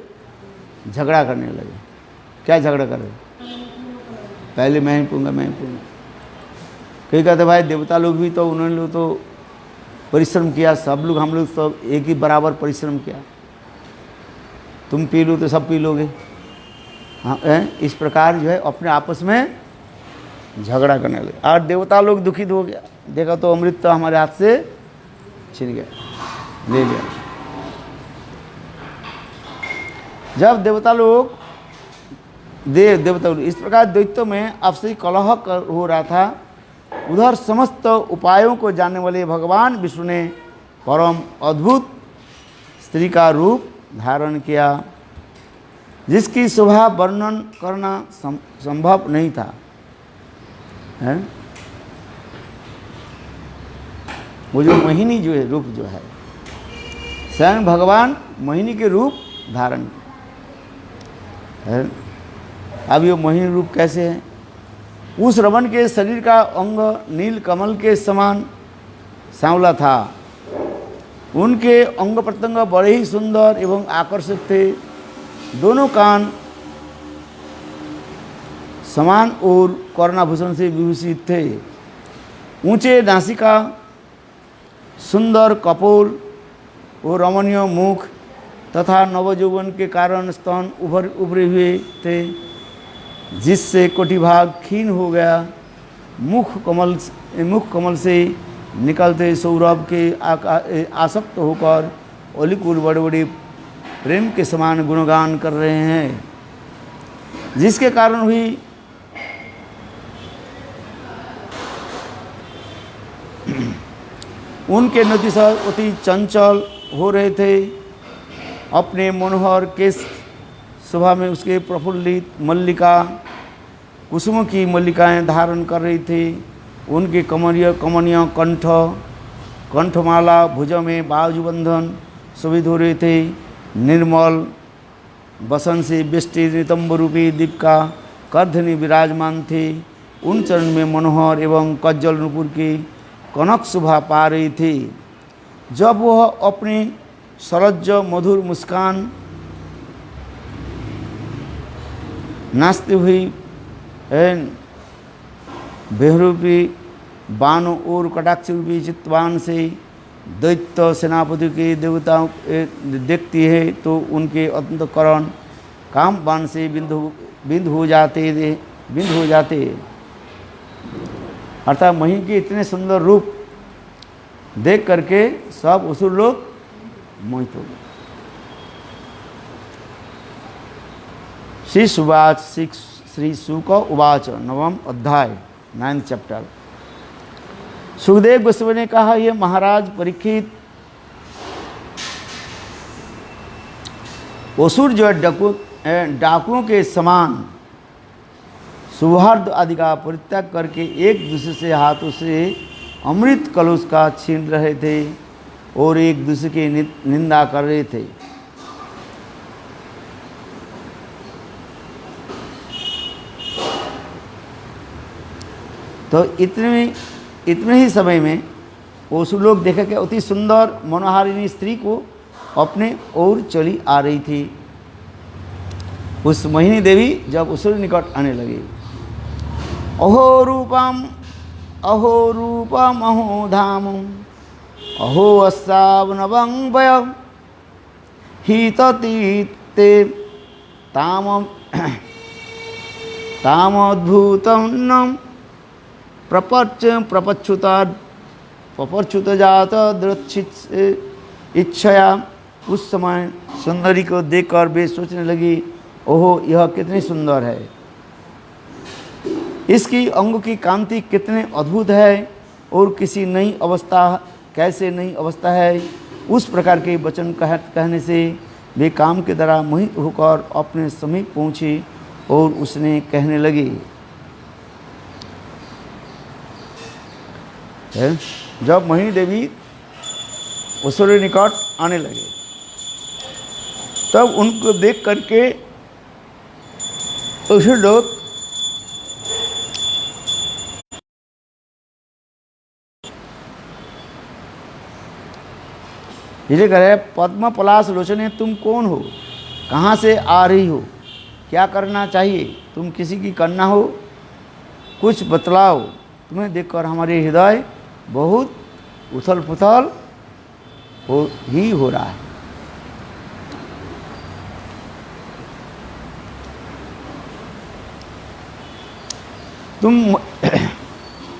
झगड़ा करने लगे। क्या झगड़ा कर रहे, पहले मैं ही पूंगा, मैं ही पूंगा। कई कहते भाई देवता लोग भी तो उन्होंने लोग तो परिश्रम किया, सब लोग हम लोग सब एक ही बराबर परिश्रम किया, तुम पी लो तो सब पी लोगे। हाँ, इस प्रकार जो है अपने आपस में झगड़ा करने लगे। और देवता लोग दुखित हो गया, देखा तो अमृत तो हमारे हाथ से छिन गया, ले लिया। जब देवता लोग इस प्रकार दैत्यों में आपसी कलह हो रहा था, उधर समस्त उपायों को जानने वाले भगवान विष्णु ने परम अद्भुत स्त्री का रूप धारण किया, जिसकी शोभा वर्णन करना संभव नहीं था। है वो जो मोहिनी जो है रूप जो है, स्वयं भगवान मोहिनी के रूप धारण है। अब ये मोहिनी रूप कैसे है? उस रमण के शरीर का अंग नील कमल के समान सांवला था। उनके अंग प्रत्यंग बड़े ही सुंदर एवं आकर्षक थे। दोनों कान समान और कर्णाभूषण से विभूषित थे। ऊंचे नासिका, सुंदर कपोल और रमणीय मुख तथा नवयौवन के कारण स्तन उभरे हुए थे, जिससे कोटिभाग क्षीण हो गया। मुख कमल से निकलते सौरभ के आसक्त होकर अलिकुल बड़े बड़े प्रेम के समान गुणगान कर रहे हैं, जिसके कारण भी उनके नतिशय अति चंचल हो रहे थे। अपने मनोहर केश शोभा में उसके प्रफुल्लित मल्लिका कुसुम की मल्लिकाएं धारण कर रही थी। उनके कमनीय कंठमाला भुजों में बाजूबंधन शोभित हो रहे थे। निर्मल बसन से बेष्टि नितंब रूपी दीप का कर्धनी विराजमान थे। उन चरण में मनोहर एवं कज्जल नुपुर की कनक शोभा पा रही थी। जब वह अपनी सरज मधुर मुस्कान नाचती हुई बेहरूपी बाणों और कटाक्ष रूपी चित्तवान से दैत्य सेनापति के देवताओं देखती है तो उनके अंतःकरण काम बाण से बिंद हो जाते। अर्थात मही के इतने सुंदर रूप देख करके सब असुर लोग मोहित हो गए। श्री शुक उवाच, नवम अध्याय, 9th चैप्टर। सुखदेव गोस्वामी ने कहा, ये महाराज परीक्षित, असुर जो है डाकुओं के समान सुहृद आदि का परित्याग करके एक दूसरे से हाथों से अमृत कलश का छीन रहे थे और एक दूसरे की निंदा कर रहे थे। तो इतने ही समय में असुर लोग देखा कि अति सुंदर मनोहारिणी स्त्री को अपने ओर चली आ रही थी। उस मोहिनी देवी जब असुर निकट आने लगी, अहो रूपम अहो धाम अहो अस्सावनवं वय हिततीते तामद्भुतं प्रपच्युत जात दृक्षित इच्छया। उस समय सुंदरी को देखकर वे सोचने लगी, ओहो यह कितनी सुंदर है, इसकी अंग की कांति कितने अद्भुत है और कैसे नई अवस्था है। उस प्रकार के वचन कहने से वे काम के द्वारा मोहित होकर अपने समीप पहुँची और उसने कहने लगी। जब मोहिनी देवी असुर निकट आने लगे तब उनको देख करके असुर लोग ये करे, पद्म पलाश लोचने, तुम कौन हो, कहाँ से आ रही हो, क्या करना चाहिए, तुम किसी की कन्या हो, कुछ बतलाओ। तुम्हें देखकर हमारे हृदय बहुत उथल पुथल हो रहा है। तुम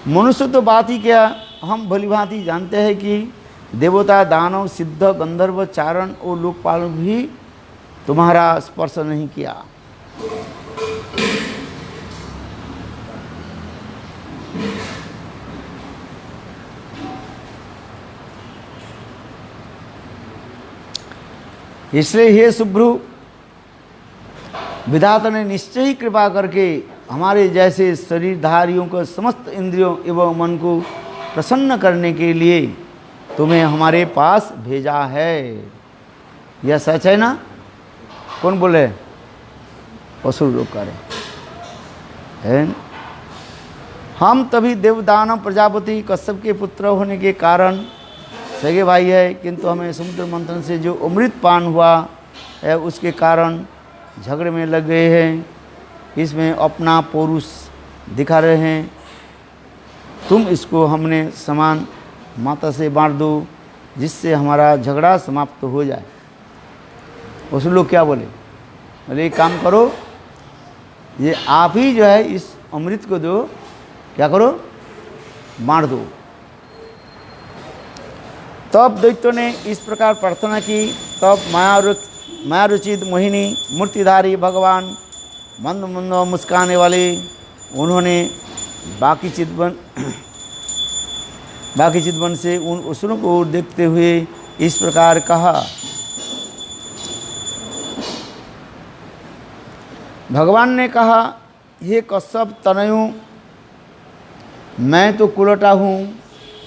मनुष्य तो बात ही क्या, हम भली भांति जानते हैं कि देवता, दानव, सिद्ध, गंधर्व, चारण और लोकपाल भी तुम्हारा स्पर्श नहीं किया। इसलिए हे शुभ्रु, विधाता ने निश्चय ही कृपा करके हमारे जैसे शरीरधारियों को समस्त इंद्रियों एवं मन को प्रसन्न करने के लिए तुम्हें हमारे पास भेजा है। यह सच है ना? कौन बोले? असुर लोग कह रहे हैं। हम तभी देवदानव प्रजापति कश्यप के पुत्र होने के कारण सगे भाई है, किंतु हमें समुद्र मंथन से जो अमृत पान हुआ है उसके कारण झगड़े में लग गए हैं। इसमें अपना पौरुष दिखा रहे हैं। तुम इसको हमने समान माता से बांट दो, जिससे हमारा झगड़ा समाप्त हो जाए। उस लोग क्या बोले? बोले एक काम करो, ये आप ही जो है इस अमृत को दो, क्या करो, बांट दो। तब दैत्यों ने इस प्रकार प्रार्थना की। तब मायारुचित मोहिनी मूर्तिधारी भगवान मंद मंद मुस्काने वाले, उन्होंने बाकी चितवन से उन असुरों को देखते हुए इस प्रकार कहा। भगवान ने कहा, हे कश्यप तनयों, मैं तो कुलटा हूँ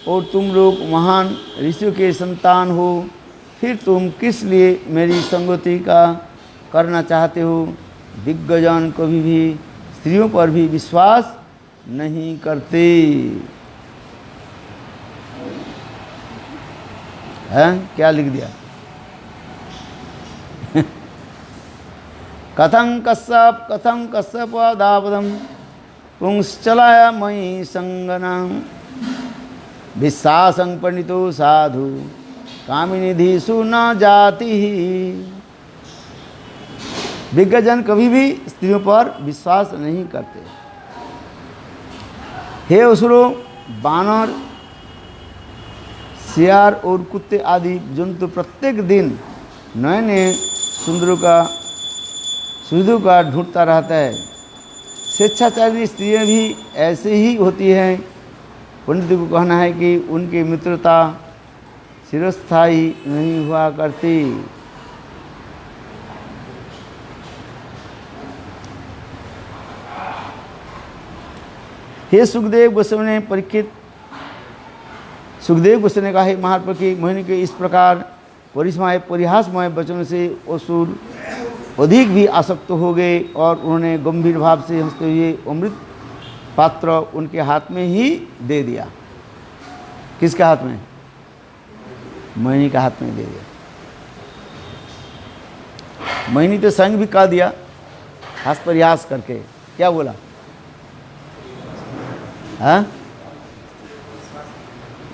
और तुम लोग महान ऋषियों के संतान हो, फिर तुम किस लिए मेरी संगति का करना चाहते हो? दिग्गजन कभी भी स्त्रियों पर भी विश्वास नहीं करते हैं। क्या लिख दिया? कथं कश्यप दापदम पुंश्चलाया मयि संगनां, विश्वासं पंडितो साधु कामिनिधिषु न जाति। विज्ञजन कभी भी स्त्रियों पर विश्वास नहीं करते। हे असुरों, बानर, सियार और कुत्ते आदि जंतु प्रत्येक दिन नए नए सुंदरों का ढूंढता रहता है। स्वेच्छाचारी स्त्रियां भी ऐसे ही होती हैं। पंडित को कहना है कि उनकी मित्रता चिरस्थायी नहीं हुआ करती। हे सुखदेव गोस्वामी ने कहा, हे महात्मा की मोहिनी के इस प्रकार परिहासमय वचनों से असुर अधिक भी आसक्त हो गए और उन्होंने गंभीर भाव से हंसते हुए अमृत पात्र उनके हाथ में ही दे दिया। किसके हाथ में? मोहिनी के हाथ में दे दिया। मोहिनी तो संग भी कह दिया हास परिहास करके। क्या बोला? हाँ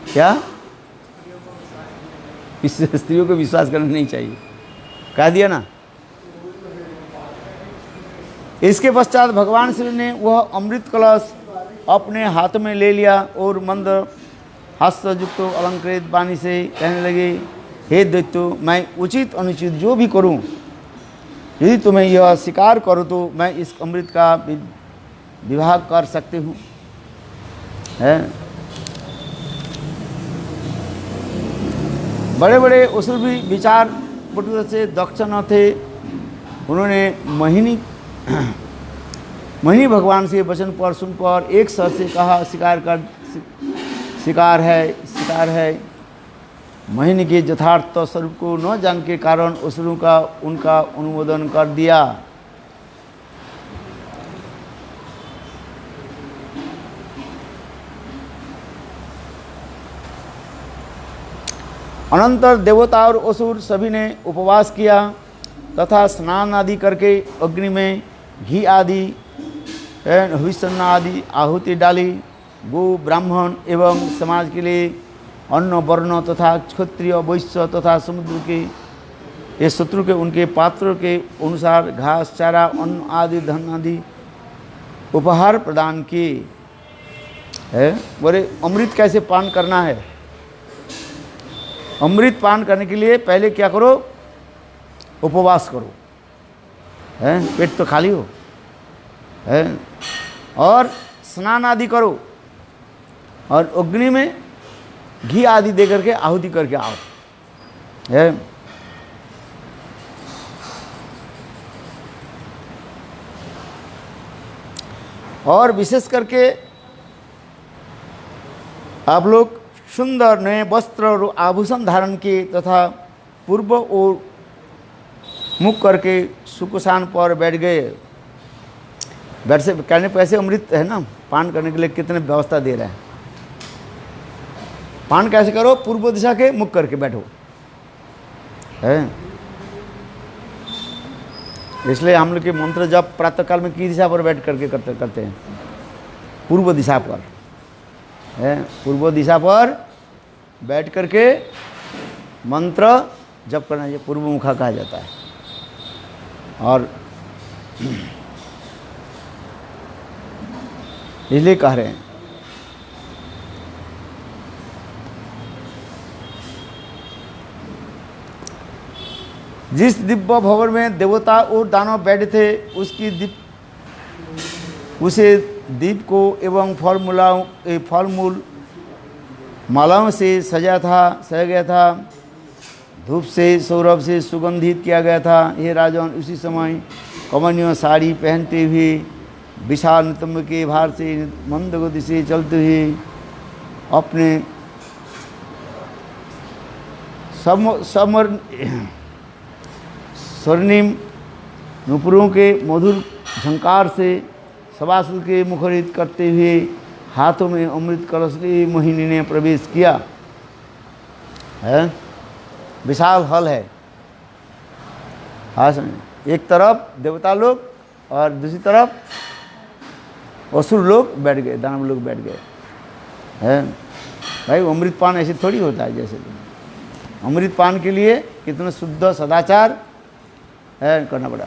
क्या? स्त्रियों को विश्वास करना नहीं चाहिए, कह दिया ना। इसके पश्चात भगवान श्री ने वह अमृत कलश अपने हाथ में ले लिया और मंद हास्ययुक्त अलंकृत वाणी से कहने लगे, हे दैत्यो, मैं उचित अनुचित जो भी करूं, यदि तुम्हें यह स्वीकार करो तो मैं इस अमृत का विवाह कर सकती हूँ। बड़े बड़े असुर भी विचार पटुता से दक्ष न थे। उन्होंने मोहिनी भगवान से वचन पर सुनकर एक स्वर से कहा, शिकार है। मोहिनी के यथार्थ स्वरूप को न जान के कारण असुरों का उनका अनुमोदन कर दिया। अनंतर देवता और असुर सभी ने उपवास किया तथा स्नान आदि करके अग्नि में घी आदि हविष्यन्न आदि आहुति डाली। गो ब्राह्मण एवं समाज के लिए अन्न वर्ण तथा क्षत्रिय वैश्य तथा समुद्र के ये शत्रु के उनके पात्रों के अनुसार घास चारा अन्न आदि धन आदि उपहार प्रदान किए। है बोले अमृत कैसे पान करना है? अमृत पान करने के लिए पहले क्या करो? उपवास करो, है पेट तो खाली हो, है और स्नान आदि करो और अग्नि में घी आदि दे करके आहुति करके आओ। है और विशेष करके आप लोग सुंदर नए वस्त्र और आभूषण धारण किए तथा पूर्व और मुख करके सुकुशान पर बैठ गए। बैठ से कहने पैसे अमृत है ना, पान करने के लिए कितने व्यवस्था दे रहे हैं। पान कैसे करो? पूर्व दिशा के मुख करके बैठो, है इसलिए हम लोग के मंत्र जब प्रातःकाल में किस दिशा पर बैठ करके करते हैं? पूर्व दिशा पर, है पूर्व दिशा पर बैठ करके मंत्र जप करना चाहिए, पूर्व मुखा कहा जाता है। और इसलिए कह रहे हैं जिस दिव्य भवन में देवता और दानव बैठे थे उसे दीप को एवं फल-मूल मालाओं से सजा गया था। धूप से सौरभ से सुगंधित किया गया था। हे राजन, उसी समय कमनीय साड़ी पहनते हुए विशाल नितंब के भार से मंद गति से चलते हुए अपने स्वर्णिम नुपुरों के मधुर झंकार से सभासद के मुखरित करते हुए हाथों में अमृत कलश लिए मोहिनी ने प्रवेश किया। है विशाल हल है। हाँ, एक तरफ देवता लोग और दूसरी तरफ असुर लोग बैठ गए, दानव लोग बैठ गए। है भाई, अमृत पान ऐसे थोड़ी होता है। जैसे अमृत पान के लिए कितना शुद्ध सदाचार है करना पड़ा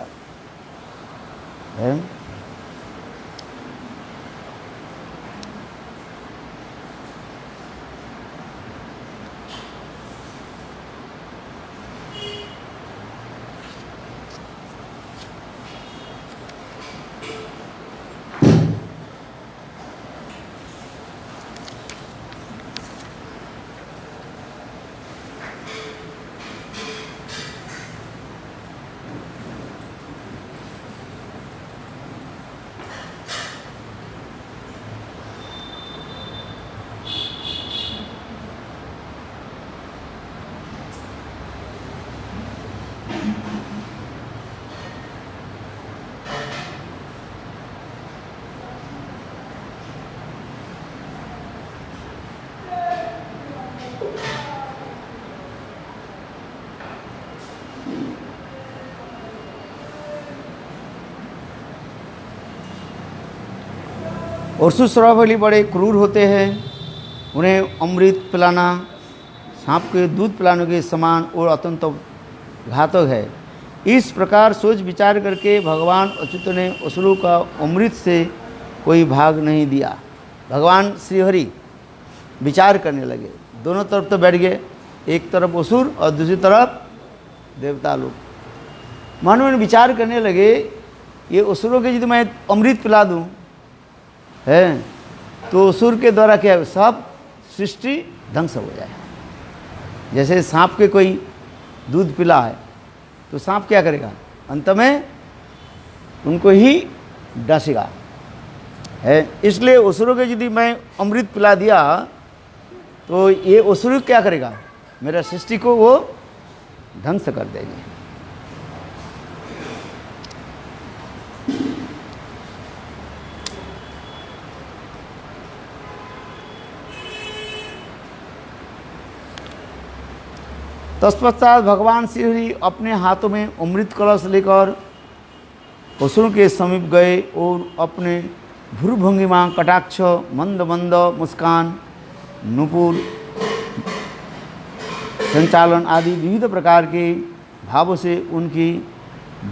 है। और सुश्रावली बड़े क्रूर होते हैं। उन्हें अमृत पिलाना सांप के दूध पिलाने के समान और अत्यंत घातक है। इस प्रकार सोच विचार करके भगवान अच्युत ने असुरों का अमृत से कोई भाग नहीं दिया। भगवान श्रीहरि विचार करने लगे। दोनों तरफ तो बैठ गए, एक तरफ असुर और दूसरी तरफ देवता लोग। मन में विचार करने लगे, ये असुरों के यदि मैं अमृत पिला दूँ है तो असुर के द्वारा क्या है, सब सृष्टि ध्वंस हो जाए। जैसे सांप के कोई दूध पिला है तो सांप क्या करेगा, अंत में उनको ही डसेगा। है इसलिए असुरों के यदि मैं अमृत पिला दिया तो ये असुर क्या करेगा, मेरा सृष्टि को वो ध्वंस कर देंगे। तत्पश्चात भगवान श्री हरि अपने हाथों में अमृत कलश लेकर असुरों के समीप गए और अपने भ्रूभंगिमा, कटाक्ष, मंद मंद मुस्कान, नुपुर संचालन आदि विविध प्रकार के भावों से उनकी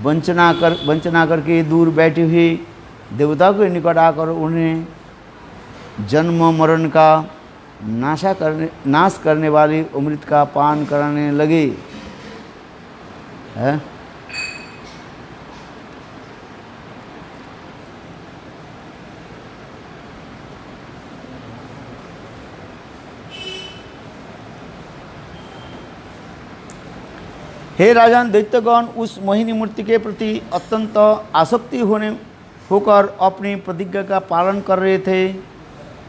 वंचना करके दूर बैठे हुए देवता के निकट आकर उन्हें जन्म मरण का नाश करने वाली अमृत का पान कराने लगे। है? हे राजन, दैत्यगण उस मोहिनी मूर्ति के प्रति अत्यंत आसक्ति होकर अपनी प्रतिज्ञा का पालन कर रहे थे।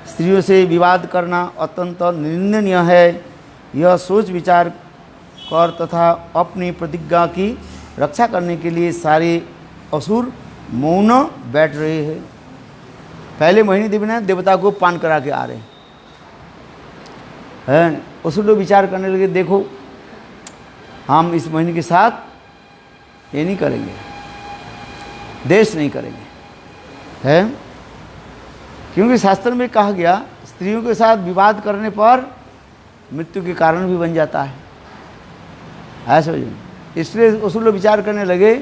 स्त्रियों से विवाद करना अत्यंत निंदनीय है। यह सोच विचार कर तथा अपनी प्रतिज्ञा की रक्षा करने के लिए सारे असुर मौन बैठ रहे हैं। पहले मोहिनी देवी ने देवता को पान करा के आ रहे हैं। असुर लोग विचार करने लगे, देखो हम इस मोहिनी के साथ ये नहीं करेंगे, देश नहीं करेंगे, है? क्योंकि शास्त्र में कहा गया स्त्रियों के साथ विवाद करने पर मृत्यु के कारण भी बन जाता है। ऐसा इसलिए उस लोग विचार करने लगे,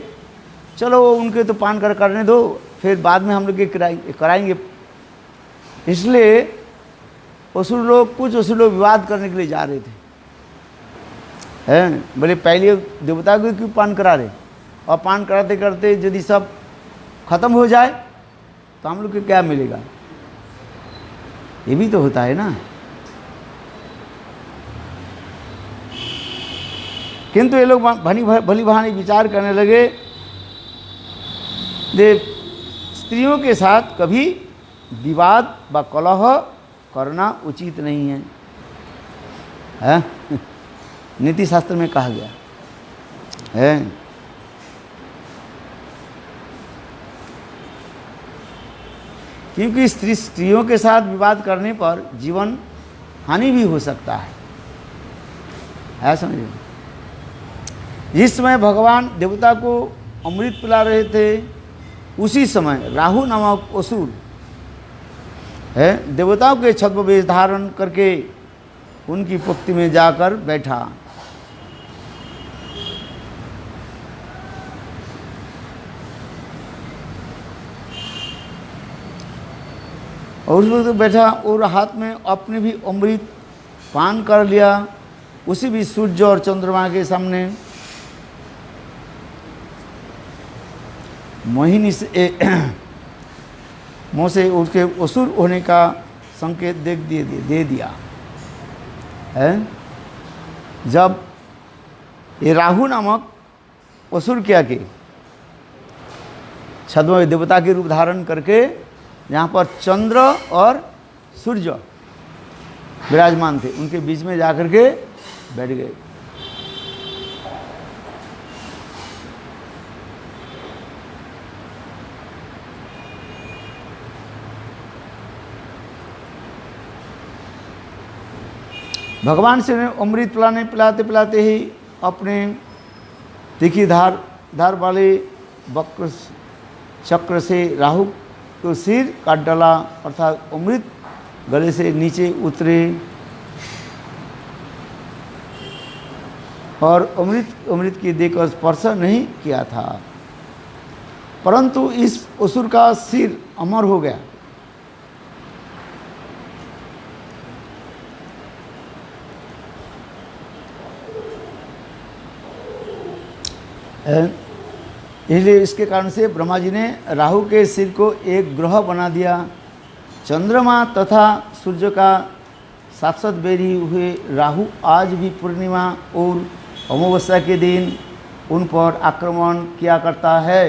चलो उनके तो पान करने दो, फिर बाद में हम लोग कराएंगे। इसलिए कुछ असुर लोग विवाद करने के लिए जा रहे थे, हैं? बोले पहले देवता को क्यों पान करा रहे, और पान कराते करते यदि सब खत्म हो जाए तो हम लोग को क्या मिलेगा? ये भी तो होता है ना। किंतु ये लोग भली भांति विचार करने लगे, स्त्रियों के साथ कभी विवाद व कलह करना उचित नहीं है, है? नीति शास्त्र में कहा गया है। क्योंकि स्त्रियों के साथ विवाद करने पर जीवन हानि भी हो सकता है समझे। जिस समय भगवान देवता को अमृत पिला रहे थे, उसी समय राहु नामक असुर है देवताओं के छद्म वेश धारण करके उनकी पंक्ति में जाकर बैठा। और उस वक्त बैठा और हाथ में अपने भी अमृत पान कर लिया। उसी भी सूर्य और चंद्रमा के सामने मोहिनी से मुँह से उसके असुर होने का संकेत दे दिया है। जब ये राहु नामक असुर क्या के छद्म देवता के रूप धारण करके यहाँ पर चंद्र और सूर्य विराजमान थे, उनके बीच में जाकर के बैठ गए। भगवान से अमृत पिलाते ही अपने तीखी धार वाले वक्र चक्र से राहु को सिर काट डाला, अर्थात अमृत गले से नीचे उतरे और अमृत की देकर स्पर्श नहीं किया था, परंतु इस असुर का सिर अमर हो गया। इसलिए इसके कारण से ब्रह्मा जी ने राहु के सिर को एक ग्रह बना दिया। चंद्रमा तथा सूर्य का साक्षात बेरी हुए राहु आज भी पूर्णिमा और अमावस्या के दिन उन पर आक्रमण किया करता है।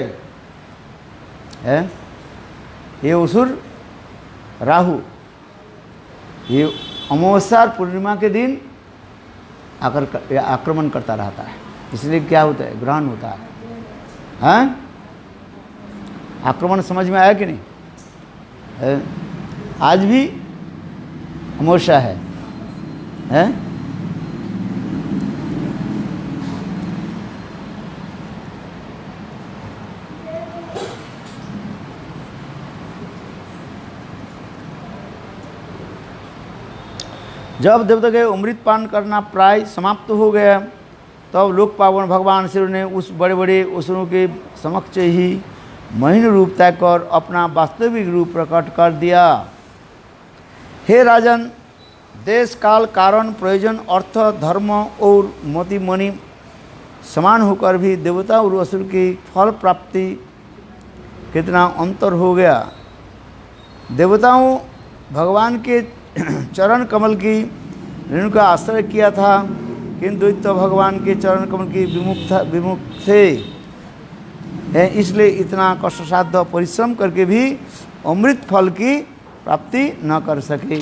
ये असुर राहु ये अमावस्या और पूर्णिमा के दिन आक्रमण करता रहता है। इसलिए क्या होता है, ग्रहण होता है। हाँ, आक्रमण समझ में आया कि नहीं? आज भी अमावस्या है, जब देवता के अमृत पान करना प्राय समाप्त हो गया, तब लोक पावन भगवान शिव ने उस बड़े बड़े असुरों के समक्ष ही महीन रूप त्याग कर अपना वास्तविक रूप प्रकट कर दिया। हे राजन, देश काल कारण प्रयोजन अर्थ धर्म और मति मणि समान होकर भी देवता और असुर की फल प्राप्ति कितना अंतर हो गया। देवताओं भगवान के चरण कमल की रेणु का आश्रय किया था, किंतु दैत्य भगवान के चरण कमल की विमुख थे, इसलिए इतना कष्टसाध्य परिश्रम करके भी अमृत फल की प्राप्ति न कर सके।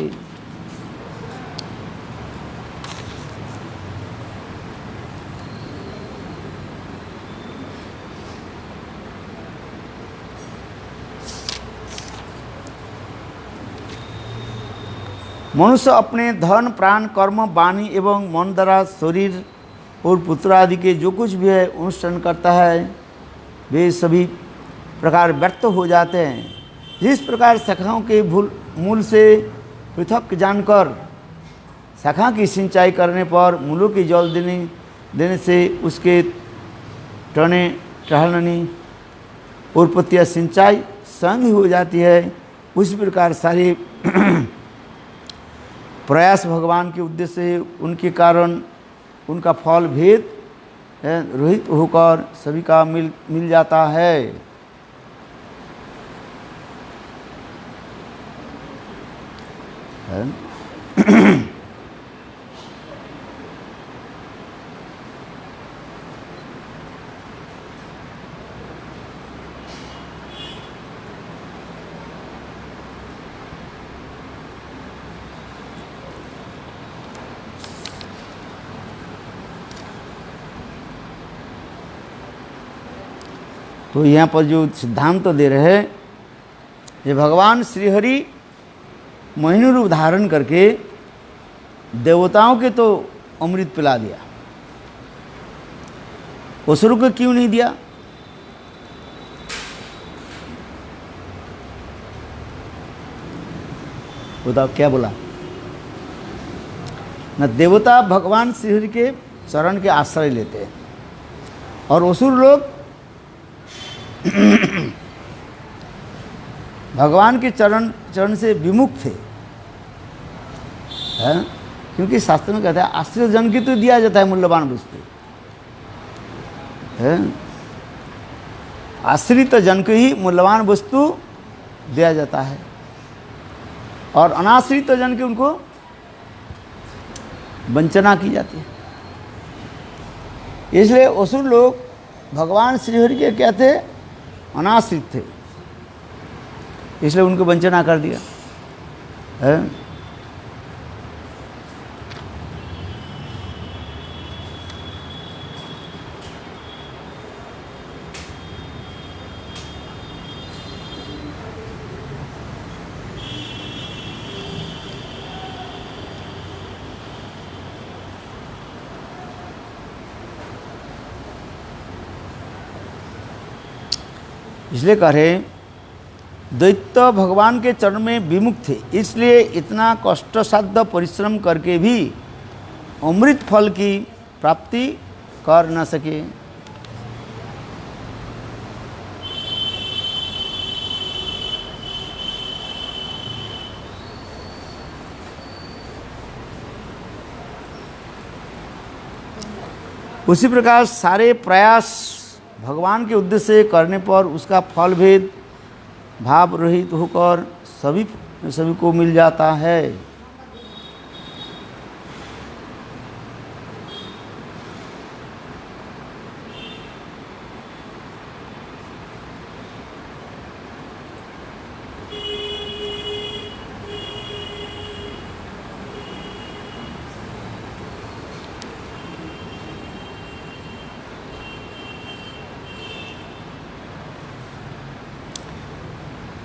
मनुष्य अपने धन प्राण कर्म वाणी एवं मन द्वारा शरीर और पुत्र आदि के जो कुछ भी है अनुष्ठान करता है, वे सभी प्रकार व्यर्थ हो जाते हैं। जिस प्रकार शाखाओं के मूल से पृथक जानकर शाखा की सिंचाई करने पर मूलों की जल देने से उसके टहने टहलनी और पत्तियाँ सिंचाई स्वयं ही हो जाती है, उसी प्रकार सारे प्रयास भगवान के उद्देश्य से उनके कारण उनका फल भेद रहित होकर सभी का मिल जाता है। तो यहाँ पर जो सिद्धांत तो दे रहे हैं, ये भगवान श्रीहरि मोहिनी रूप धारण करके देवताओं के तो अमृत पिला दिया, असुरों को क्यों नहीं दिया? बताओ क्या बोला? न देवता भगवान श्रीहरि के चरण के आश्रय लेते हैं और असुर लोग भगवान के चरण से विमुख थे, है? क्योंकि शास्त्र में कहता है आश्रित जन की तो दिया जाता है मूल्यवान वस्तु, है? आश्रित जन को ही मूल्यवान वस्तु दिया जाता है और अनाश्रित जन की उनको वंचना की जाती है। इसलिए असुर लोग भगवान श्रीहरि के क्या थे? अनाश्रित थे, इसलिए उनको वंचना कर दिया, है? इसलिए कह रहे दैत्य भगवान के चरण में विमुख थे, इसलिए इतना कष्टसाध्य परिश्रम करके भी अमृत फल की प्राप्ति कर न सके। उसी प्रकार सारे प्रयास भगवान के उद्देश्य से करने पर उसका फल भेद भाव रहित होकर सभी को मिल जाता है।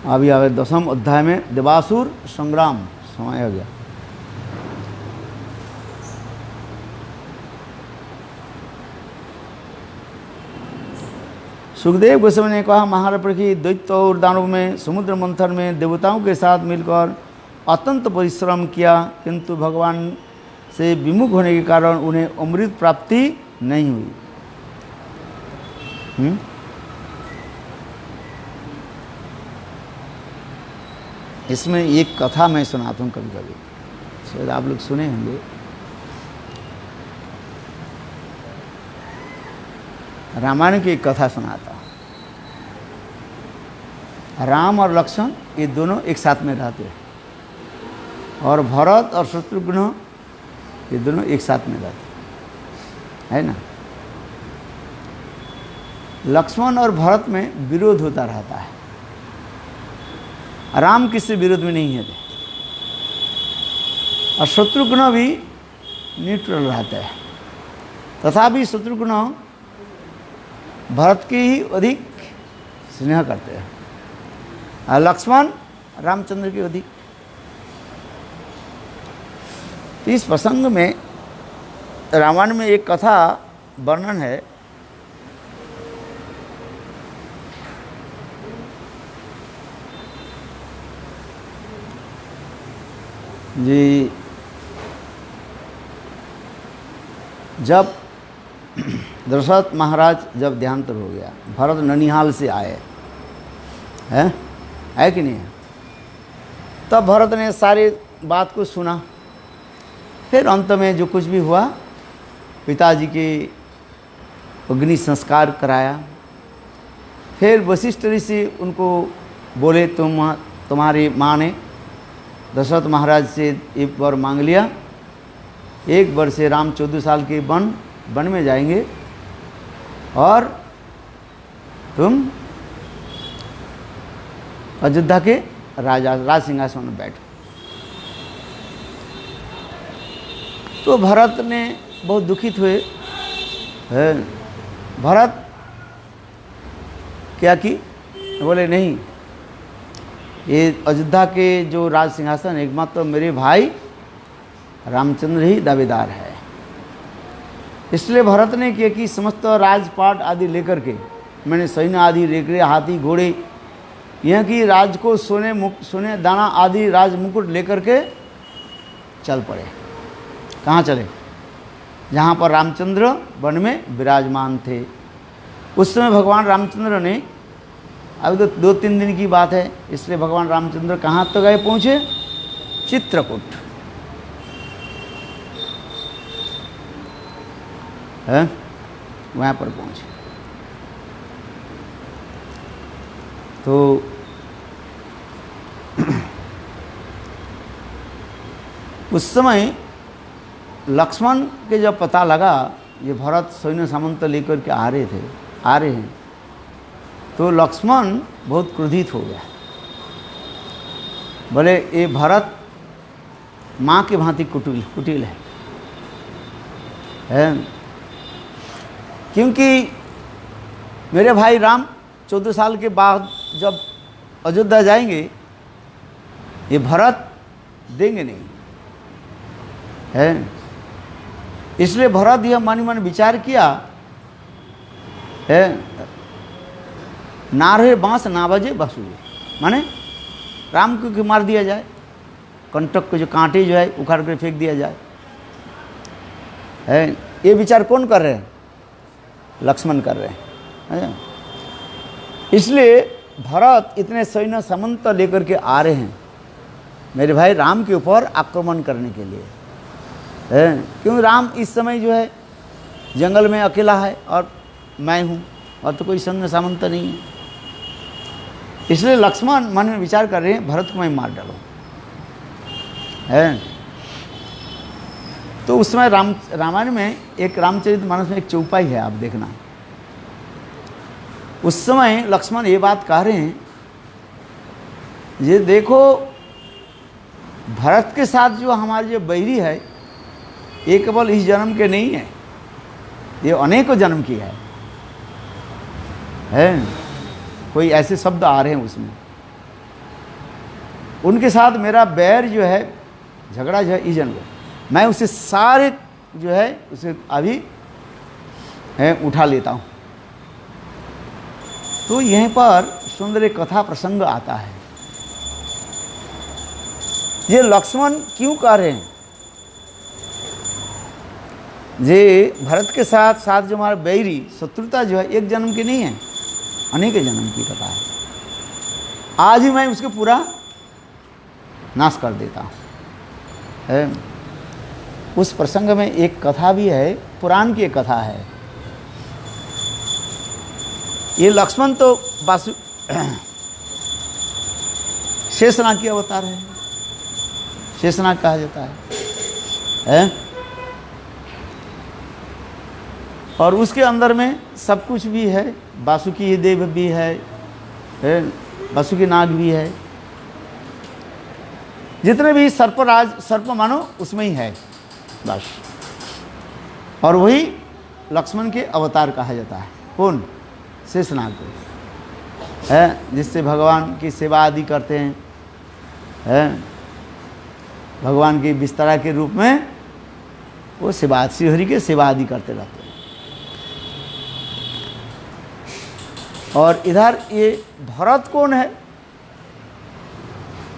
अभी आगे 10वें अध्याय में देवासुर संग्राम समय हो गया। सुखदेव गोस्वामी ने कहा, महाराज की दैत्य और दानव में समुद्र मंथन में देवताओं के साथ मिलकर अत्यंत परिश्रम किया, किंतु भगवान से विमुख होने के कारण उन्हें अमृत प्राप्ति नहीं हुई। इसमें एक कथा मैं सुनाता हूँ कभी कभी, शायद आप लोग सुने होंगे। रामायण की एक कथा सुनाता हूँ। राम और लक्ष्मण ये दोनों एक साथ में रहते हैं, और भरत और शत्रुघ्न ये दोनों एक साथ में रहते हैं, है ना। लक्ष्मण और भरत में विरोध होता रहता है। राम किसी विरोध में नहीं है, और शत्रुघ्न भी न्यूट्रल रहता है। तथापि शत्रुघ्न भरत की ही अधिक स्नेह करते हैं, और लक्ष्मण रामचंद्र की अधिक। इस प्रसंग में रामायण में एक कथा वर्णन है। जी, जब दशरथ महाराज जब देहांतर हो गया, भरत ननिहाल से आए हैं, है कि नहीं है, तब भरत ने सारी बात को सुना। फिर अंत में जो कुछ भी हुआ, पिताजी के अग्नि संस्कार कराया। फिर वशिष्ठ ऋषि उनको बोले, तुम्हारी माँ ने दशरथ महाराज से एक वर मांग लिया, एक वर्ष से राम 14 साल के वन में जाएंगे, और तुम अयोध्या के राज सिंहासन में बैठो। तो भरत ने बहुत दुखित हुए। भरत क्या की, बोले नहीं, ये अयोध्या के जो राज सिंहासन एकमात्र तो मेरे भाई रामचंद्र ही दावेदार है। इसलिए भरत ने किया कि समस्त राजपाट आदि लेकर के, मैंने सैन्य आदि लेकर, हाथी घोड़े, यह कि राज को सोने दाना आदि राज मुकुट लेकर के चल पड़े। कहाँ चले? जहाँ पर रामचंद्र वन में विराजमान थे। उस समय भगवान रामचंद्र ने, अभी तो 2-3 दिन की बात है, इसलिए भगवान रामचंद्र कहाँ तक गए, पहुँचे चित्रकूट, है वहाँ पर पहुँचे। तो उस समय लक्ष्मण के जब पता लगा ये भरत सैन्य सामंत लेकर के आ रहे हैं, तो लक्ष्मण बहुत क्रोधित हो गया। बोले ये भरत माँ के भांति कुटिल है, क्योंकि मेरे भाई राम 14 साल के बाद जब अयोध्या जाएंगे, ये भरत देंगे नहीं है। इसलिए भरत यह मन मन विचार किया है, ना रहे बांस ना बजे बांसुरी, माने राम को क्यों मार दिया जाए, कंटक के जो कांटे जो है उखाड़ कर फेंक दिया जाए, है। ये विचार कौन कर रहे हैं? लक्ष्मण कर रहे हैं। इसलिए भरत इतने सैन्य सामंत लेकर के आ रहे हैं मेरे भाई राम के ऊपर आक्रमण करने के लिए, है। क्योंकि राम इस समय जो है जंगल में अकेला है, और मैं हूँ, और तो कोई सैन्य सामंत नहीं है। इसलिए लक्ष्मण मन में विचार कर रहे हैं, भरत को मैं मार डालूं, है। तो उस समय रामायण में एक रामचरितमानस में एक चौपाई है, आप देखना। उस समय लक्ष्मण ये बात कह रहे हैं, ये देखो भरत के साथ जो हमारे जो बैरी है, ये केवल इस जन्म के नहीं है, ये अनेकों जन्म की है। कोई ऐसे शब्द आ रहे हैं उसमें। उनके साथ मेरा बैर जो है, झगड़ा जो है इस जन्म, मैं उसे सारे जो है उसे अभी उठा लेता हूँ। तो यहीं पर सुंदर एक कथा प्रसंग आता है। ये लक्ष्मण क्यों कह रहे हैं? ये भरत के साथ साथ जो हमारा बैरी शत्रुता जो है एक जन्म की नहीं है, अनेक जन्म की कथा है। आज ही मैं उसके पूरा नाश कर देता हूँ। उस प्रसंग में एक कथा भी है, पुराण की एक कथा है। ये लक्ष्मण तो शेषनाग की अवतार है, शेषनाग कहा जाता है? और उसके अंदर में सब कुछ भी है, वासुकी देव भी है, वासुकी नाग भी है, जितने भी सर्पराज सर्प मानो उसमें ही है बस। और वही लक्ष्मण के अवतार कहा जाता है। कौन? शेषनाग को है, जिससे भगवान की सेवा आदि करते हैं, भगवान की बिस्तरा के रूप में वो सेवा, श्रीहरि के सेवा आदि करते रहते हैं। और इधर ये भरत कौन है?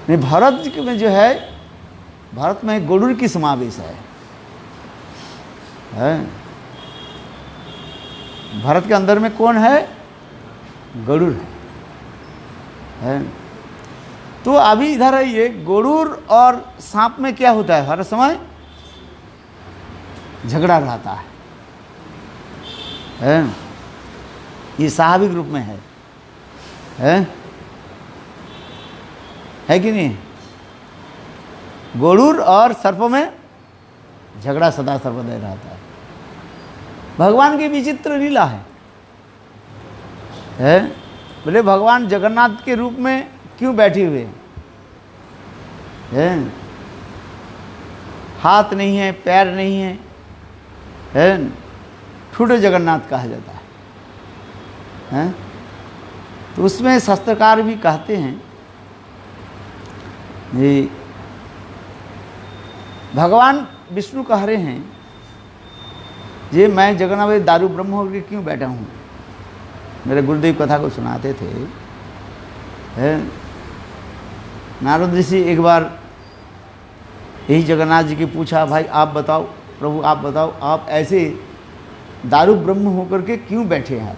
नहीं, भरत में जो है, भारत में गरुड़ की समावेश है। भारत के अंदर में कौन है? गरुड़ है। तो अभी इधर है ये गरुड़ और सांप में क्या होता है? हर समय झगड़ा रहता है। ये स्वाभाविक रूप में है कि नहीं? गरुड़ और सर्प में झगड़ा सदा सर्वदा रहता है। भगवान की विचित्र लीला है। बोले भगवान जगन्नाथ के रूप में क्यों बैठे हुए हैं? हाथ नहीं है, पैर नहीं है, ठुडे जगन्नाथ कहा जाता है। तो उसमें शास्त्रकार भी कहते हैं ये भगवान विष्णु कह रहे हैं ये मैं जगन्नाथ दारू ब्रह्म होकर क्यों बैठा हूँ। मेरे गुरुदेव कथा को सुनाते थे, नारद ऋषि एक बार यही जगन्नाथ जी की पूछा, भाई आप बताओ, प्रभु आप बताओ, आप ऐसे दारू ब्रह्म होकर के क्यों बैठे हैं?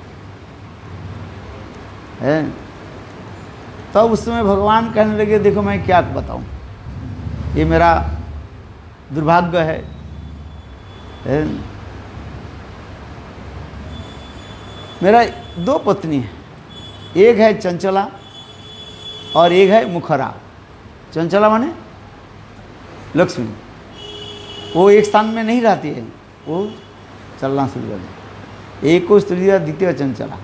तब उस समय भगवान कहने लगे, देखो मैं क्या बताऊं, ये मेरा दुर्भाग्य है। मेरा दो पत्नी है, एक है चंचला और एक है मुखरा। चंचला माने लक्ष्मी, वो एक स्थान में नहीं रहती है, वो चलना शुरू कर दे। एक को स्त्री दिया, द्वितीय चंचला।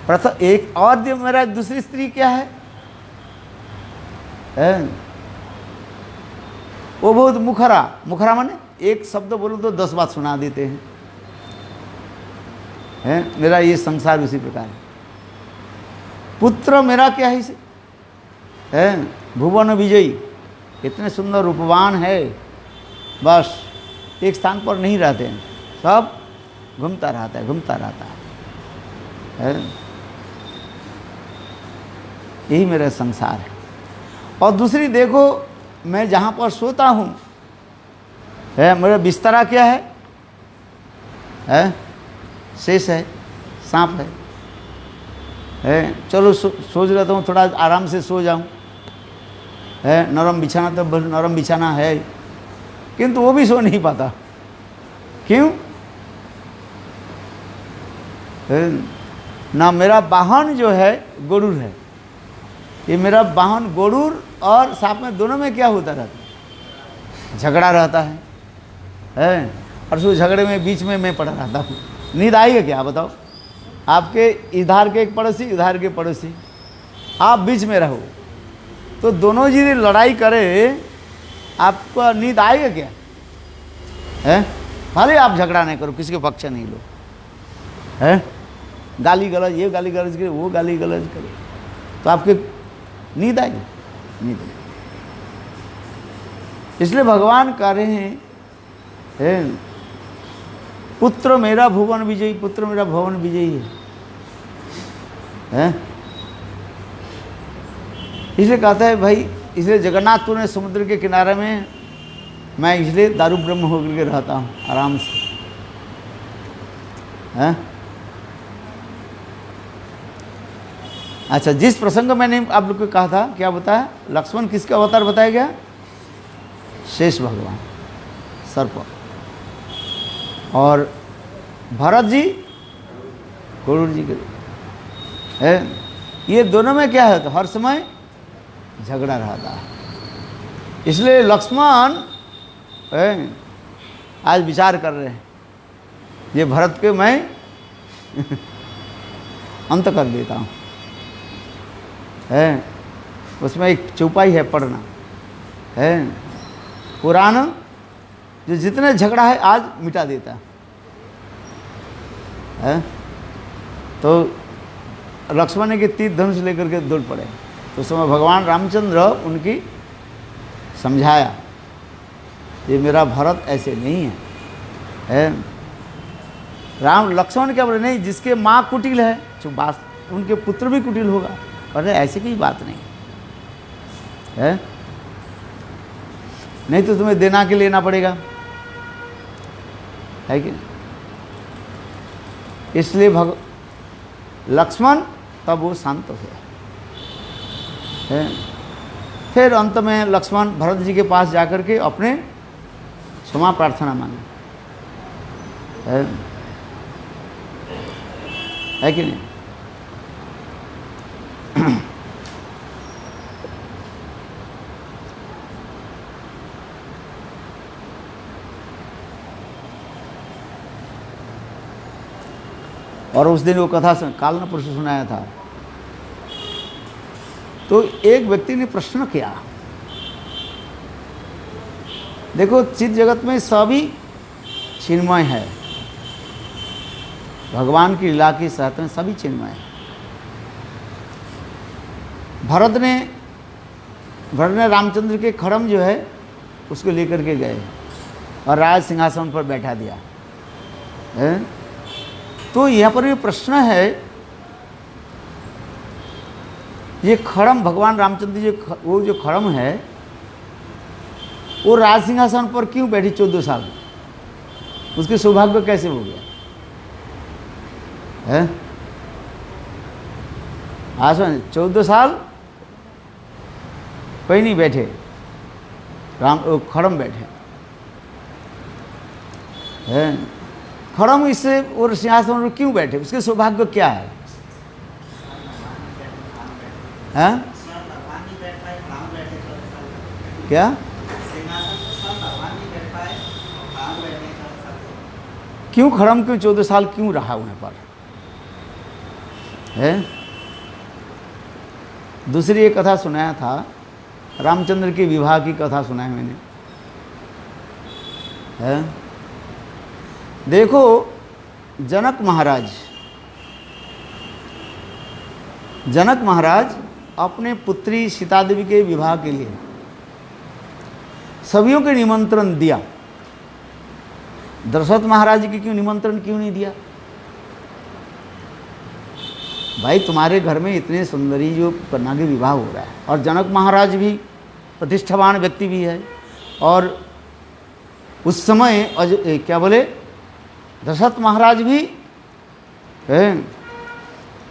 प्रथम एक और मेरा दूसरी स्त्री क्या है? वो बहुत मुखरा। मुखरा माने एक शब्द बोलो तो 10 बात सुना देते हैं। मेरा ये संसार उसी प्रकार है। पुत्र मेरा क्या है इसे? भुवन विजयी, इतने सुंदर रूपवान है, बस एक स्थान पर नहीं रहते हैं, सब घूमता रहता है, घूमता रहता है। यही मेरा संसार है। और दूसरी देखो, मैं जहाँ पर सोता हूँ, मेरा बिस्तरा क्या है? शेष है, सांप है। चलो सोच रहता हूँ थोड़ा आराम से सो जाऊँ, नरम बिछाना, तो नरम बिछाना है, किंतु वो भी सो नहीं पाता। क्यों? ना मेरा वाहन जो है गरुड़ है, ये मेरा वाहन गरुड़ और सांप में दोनों में क्या होता रहता है? झगड़ा रहता है। और उस झगड़े में बीच में मैं पड़ा रहता हूँ। नींद आएगा क्या बताओ? आपके इधर के एक पड़ोसी, इधर के पड़ोसी, आप बीच में रहो तो दोनों जी लड़ाई करे, आपको नींद आएगा क्या? भले आप झगड़ा नहीं करो, किसी के पक्ष नहीं लो, गाली गलौज, ये गाली गलौज करे, वो गाली गलौज करे, तो आपके नींद आएगी? नींद नहीं। इसलिए भगवान कह रहे हैं पुत्र मेरा भुवन विजयी, पुत्र मेरा भुवन विजयी है। इसलिए कहता है भाई इसलिए जगन्नाथपुर में समुद्र के किनारे में मैं इसलिए दारू ब्रह्म होकर के रहता हूँ आराम से, हैं? अच्छा, जिस प्रसंग मैंने आप लोग को कहा था, क्या बताया? लक्ष्मण किसका अवतार बताया गया? शेष भगवान, सर्प। और भरत जी गरुड़ जी के है। ये दोनों में क्या है? तो हर समय झगड़ा रहता है। इसलिए लक्ष्मण आज विचार कर रहे हैं, ये भरत के मैं अंत कर देता हूँ, है। उसमें एक चौपाई है पढ़ना, है, पुराण जो जितने झगड़ा है आज मिटा देता है। तो लक्ष्मण ने के तीर धनुष लेकर के दौड़ पड़े, तो उस समय भगवान रामचंद्र उनकी समझाया, ये मेरा भरत ऐसे नहीं है। राम लक्ष्मण क्या बोले? नहीं, जिसके माँ कुटिल है, जो बात उनके पुत्र भी कुटिल होगा। अरे ऐसी कोई बात नहीं है, नहीं तो तुम्हें देना के लेना पड़ेगा, है कि? इसलिए लक्ष्मण तब वो शांत हुए। फिर अंत में लक्ष्मण भरत जी के पास जाकर के अपने क्षमा प्रार्थना मांगे, है कि नहीं? और उस दिन वो कथा काल न पुरुष सुनाया था। तो एक व्यक्ति ने प्रश्न किया, देखो चित जगत में सभी चिन्मय है, भगवान की लीला की साथ में सभी चिन्मय है। भरत ने रामचंद्र के खड़म जो है उसको लेकर के गए और राज सिंहासन पर बैठा दिया, है? तो यहाँ पर ये प्रश्न है, ये खड़म भगवान रामचंद्र जी वो जो खड़म है वो राज सिंहासन पर क्यों बैठी 14 साल? उसके सौभाग्य कैसे हो गया है? आज 14 साल कोई नहीं बैठे, खड़म बैठे है। खड़म इससे और सिंहासन पर क्यों बैठे? उसके सौभाग्य क्या है? हैं? क्या? क्यों खड़म क्यों 14 साल क्यों रहा उन्हें पर, है? दूसरी एक कथा सुनाया था, रामचंद्र के विवाह की कथा सुनाई मैंने, है? देखो जनक महाराज अपने पुत्री सीता देवी के विवाह के लिए सभियों के निमंत्रण दिया, दशरथ महाराज जी के क्यों निमंत्रण क्यों नहीं दिया? भाई तुम्हारे घर में इतने सुंदरी जो कन्या के विवाह हो रहा है, और जनक महाराज भी प्रतिष्ठावान व्यक्ति भी है, और उस समय क्या बोले दशरथ महाराज भी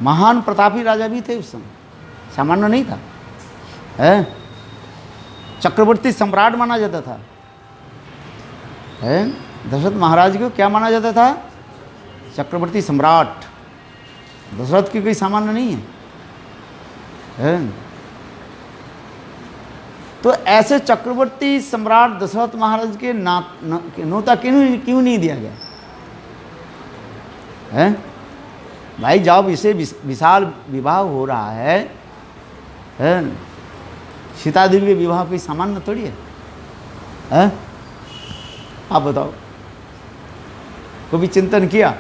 महान प्रतापी राजा भी थे, उस समय सामान्य नहीं था, है? चक्रवर्ती सम्राट माना जाता था, है? दशरथ महाराज को क्या माना जाता था? चक्रवर्ती सम्राट। दशरथ की कोई सामान्य नहीं है। तो ऐसे चक्रवर्ती सम्राट दशरथ महाराज के नोता क्यों नहीं दिया गया, है? भाई जब इसे विशाल विवाह हो रहा है, सीता देवी के विवाह कोई सामान्य थोड़ी है? आप बताओ, कभी चिंतन किया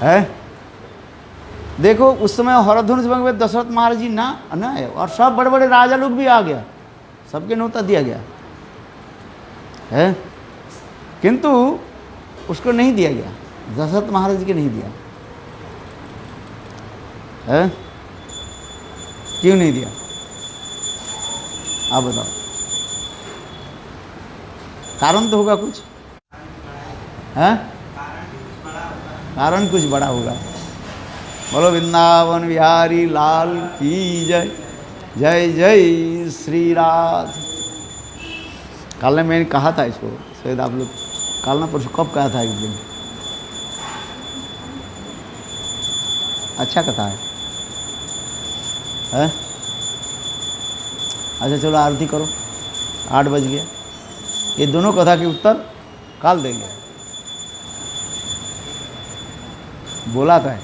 है? देखो उस समय हरधनुष भंग में दशरथ महाराज जी ना है, और सब बड़े बड़े राजा लोग भी आ गया, सबके न्योता दिया गया है, किंतु उसको नहीं दिया गया, दशरथ महाराज जी के नहीं दिया है। क्यों नहीं दिया? आप बताओ, कारण तो होगा कुछ, हैं? कारण कुछ बड़ा होगा। बोलो वृंदावन बिहारी लाल की जय। जय जय श्री राधे। कल ने मैंने कहा था इसको, शायद आप लोग कल ना परसों कब कहा था, एक दिन। अच्छा कथा है, हैं? अच्छा चलो आरती करो, 8 बज गया। ये दोनों कथा के उत्तर कल देंगे, बोला था।